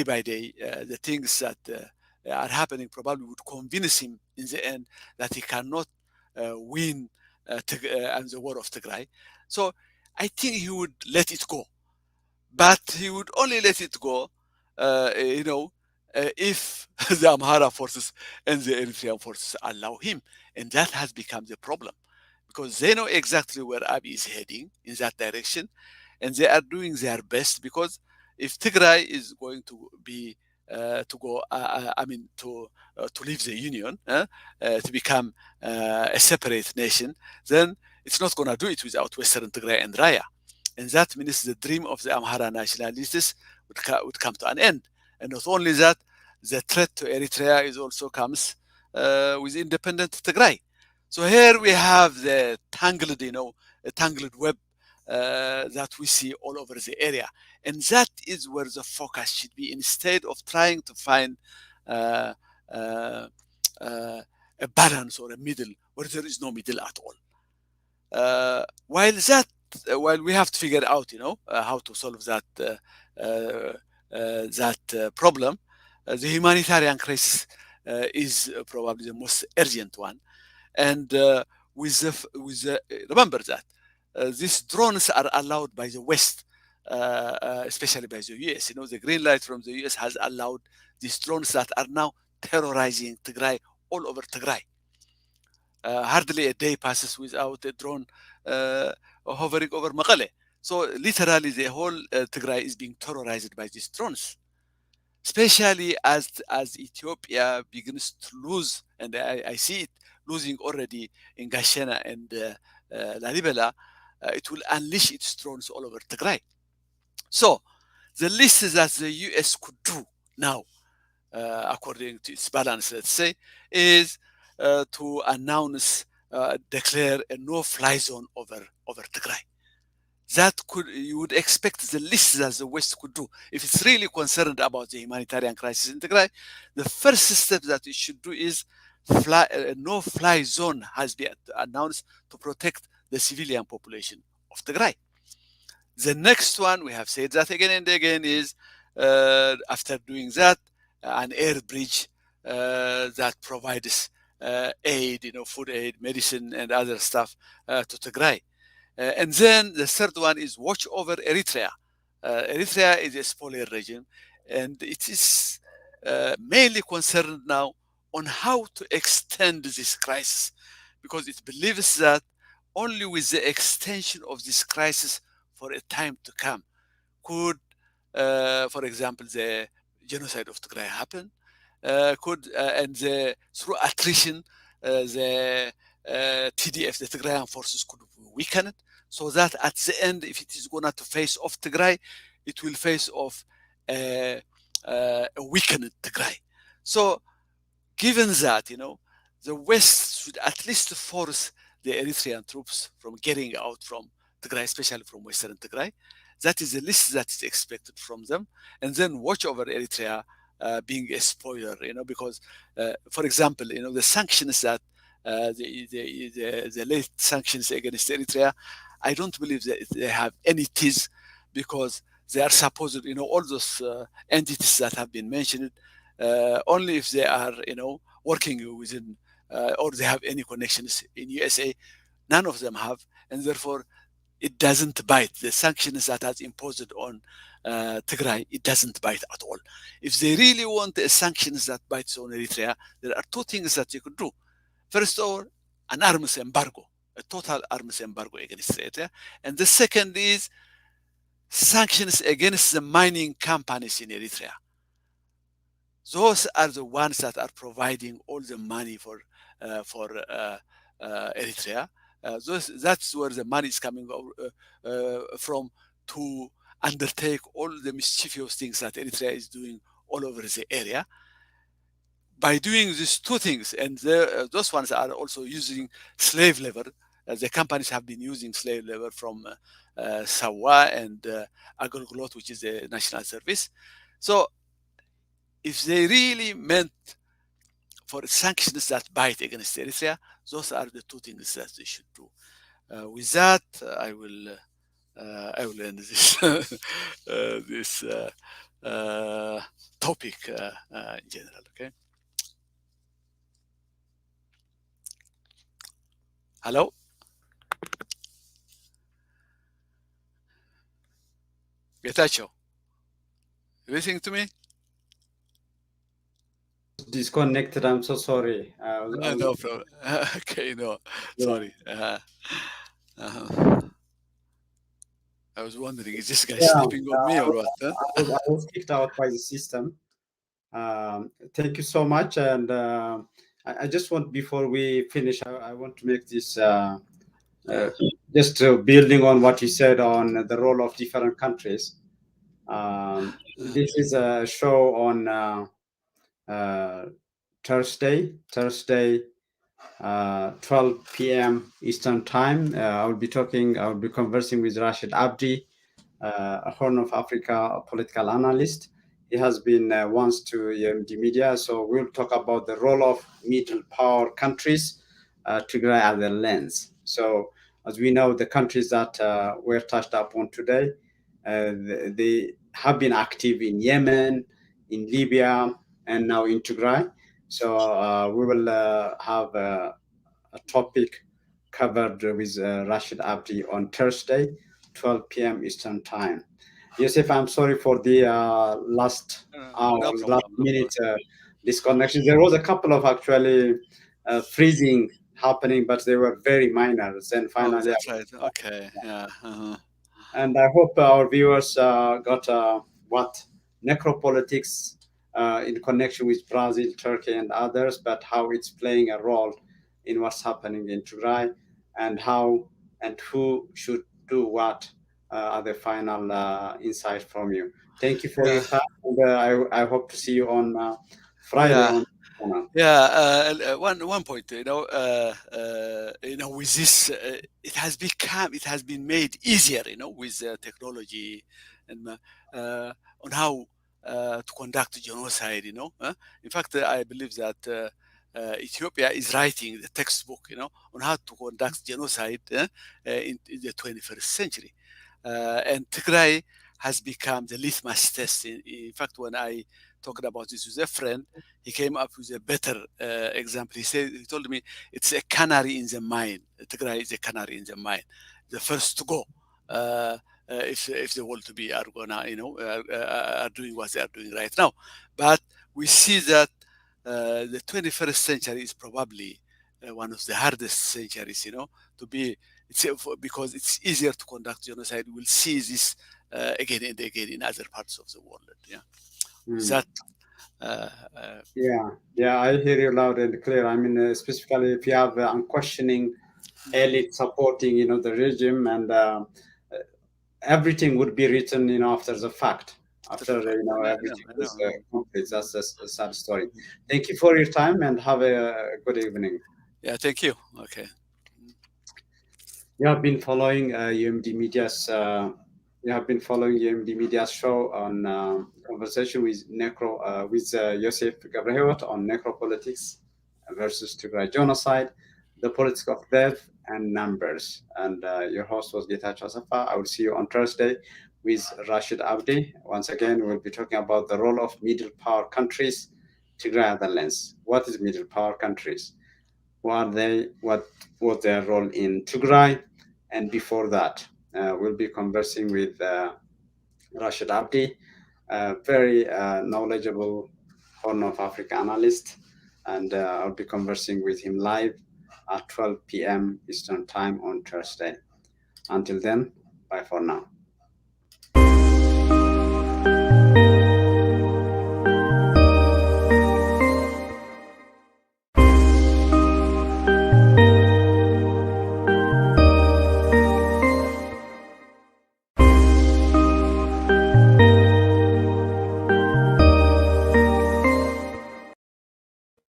by day, the things that are happening probably would convince him in the end that he cannot win the war of Tigray. So I think he would let it go. But he would only let it go, if the Amhara forces and the Eritrean forces allow him. And that has become the problem, because they know exactly where Abiy is heading in that direction, and they are doing their best. Because if Tigray is going to be to leave the union, to become a separate nation, then it's not going to do it without Western Tigray and Raya. And that means the dream of the Amhara nationalists would come to an end. And not only that, the threat to Eritrea is also comes with independent Tigray. So here we have the tangled web that we see all over the area. And that is where the focus should be, instead of trying to find uh, uh, a balance or a middle where there is no middle at all. While we have to figure out, how to solve that problem, the humanitarian crisis is probably the most urgent one. And remember that these drones are allowed by the West, especially by the US. The green light from the US has allowed these drones that are now terrorizing Tigray all over Tigray. Hardly a day passes without a drone hovering over Mekelle. So literally, the whole Tigray is being terrorized by these drones. Especially as Ethiopia begins to lose, and I see it losing already in Gashena and Lalibela, it will unleash its drones all over Tigray. So the least that the US could do now, according to its balance, let's say, is to announce, declare a no-fly zone over Tigray. That you would expect the least that the West could do. If it's really concerned about the humanitarian crisis in Tigray, the first step that it should do is a no-fly zone has been announced to protect the civilian population of Tigray. The next one, we have said that again and again, is after doing that, an air bridge that provides aid, food aid, medicine, and other stuff to Tigray. And then the third one is watch over Eritrea. Eritrea is a spoiler region, and it is mainly concerned now on how to extend this crisis, because it believes that only with the extension of this crisis for a time to come could, for example, the genocide of Tigray happen, and through attrition, the TDF, the Tigrayan forces, could weaken it, so that at the end, if it is going to face off Tigray, it will face off a weakened Tigray. So given that, the West should at least force the Eritrean troops from getting out from Tigray, especially from Western Tigray. That is the least that is expected from them. And then watch over Eritrea being a spoiler, because, for example, the sanctions that the late sanctions against Eritrea, I don't believe that they have any teeth, because they are supposed, all those entities that have been mentioned, only if they are, working within or they have any connections in USA. None of them have, and therefore it doesn't bite. The sanctions that has imposed on Tigray, it doesn't bite at all. If they really want the sanctions that bites on Eritrea, there are two things that you could do. First of all, an arms embargo, a total arms embargo against Eritrea. And the second is sanctions against the mining companies in Eritrea. Those are the ones that are providing all the money for Eritrea. That's where the money is coming from, to undertake all the mischievous things that Eritrea is doing all over the area. By doing these two things, and those ones are also using slave labor. The companies have been using slave labor from Sawa and Agolgolot, which is the national service. So if they really meant for sanctions that bite against Eritrea, those are the two things that they should do. With that, I will end this this topic in general. Okay. Hello. Getachew, you listening to me? Disconnected. I'm so sorry. No problem. Okay, no, Yeah. sorry. I was wondering, is this guy Yeah, sleeping on me or what? Huh? I was kicked out by the system. Thank you so much. And I just want, before we finish, I want to make this just building on what you said on the role of different countries. This is a show on Thursday, 12 p.m. Eastern Time. I will be conversing with Rashid Abdi, a Horn of Africa political analyst. He has been once to EMD Media, so we'll talk about the role of middle power countries, Tigray as a lens. So, as we know, the countries that were touched upon today, they have been active in Yemen, in Libya, and now in Tigray. So we will have a topic covered with Rashid Abdi on Thursday, 12 p.m. Eastern Time. Yusuf, I'm sorry for the last hour, No last problem. minute disconnection. There was a couple of actually freezing happening, but they were very minor. Then Oh, finally, that's right. Okay. Yeah. and I hope our viewers got what necropolitics in connection with Brazil, Turkey, and others, but how it's playing a role in what's happening in Tigray, and how and who should do what are the final insight from you. Thank you for Yeah. your time, and I hope to see you on Friday Yeah. on channel. Yeah, one point, with this, it has been made easier, with technology and on how to conduct genocide, In fact, I believe that Ethiopia is writing the textbook, on how to conduct genocide in the 21st century. And Tigray has become the litmus test. In fact, when I talked about this with a friend, he came up with a better example. He told me it's a canary in the mine. Tigray is a canary in the mine, the first to go. If the world to be are gonna, are doing what they are doing right now, but we see that the 21st century is probably one of the hardest centuries, to be. Because it's easier to conduct genocide. We'll see this again and again in other parts of the world. Yeah, that. Yeah, I hear you loud and clear. I mean, specifically if you have unquestioning elite supporting, the regime, and everything would be written, after the fact, after everything I is know. complete. That's a sad story. Thank you for your time and have a good evening. Yeah, thank you. Okay. You have been following UMD Media's. You have been following UMD Media's show on conversation with Yosef Gabrahewat on necropolitics versus Tigray genocide, the politics of death and numbers. And your host was Getachew Asafa. I will see you on Thursday with Rashid Abdi. Once again, we'll be talking about the role of middle power countries, Tigray and the lens. What is middle power countries? What was their role in Tigray? And before that, we'll be conversing with Rashid Abdi, a very knowledgeable Horn of Africa analyst, and I'll be conversing with him live at 12 p.m. Eastern Time on Thursday. Until then, bye for now.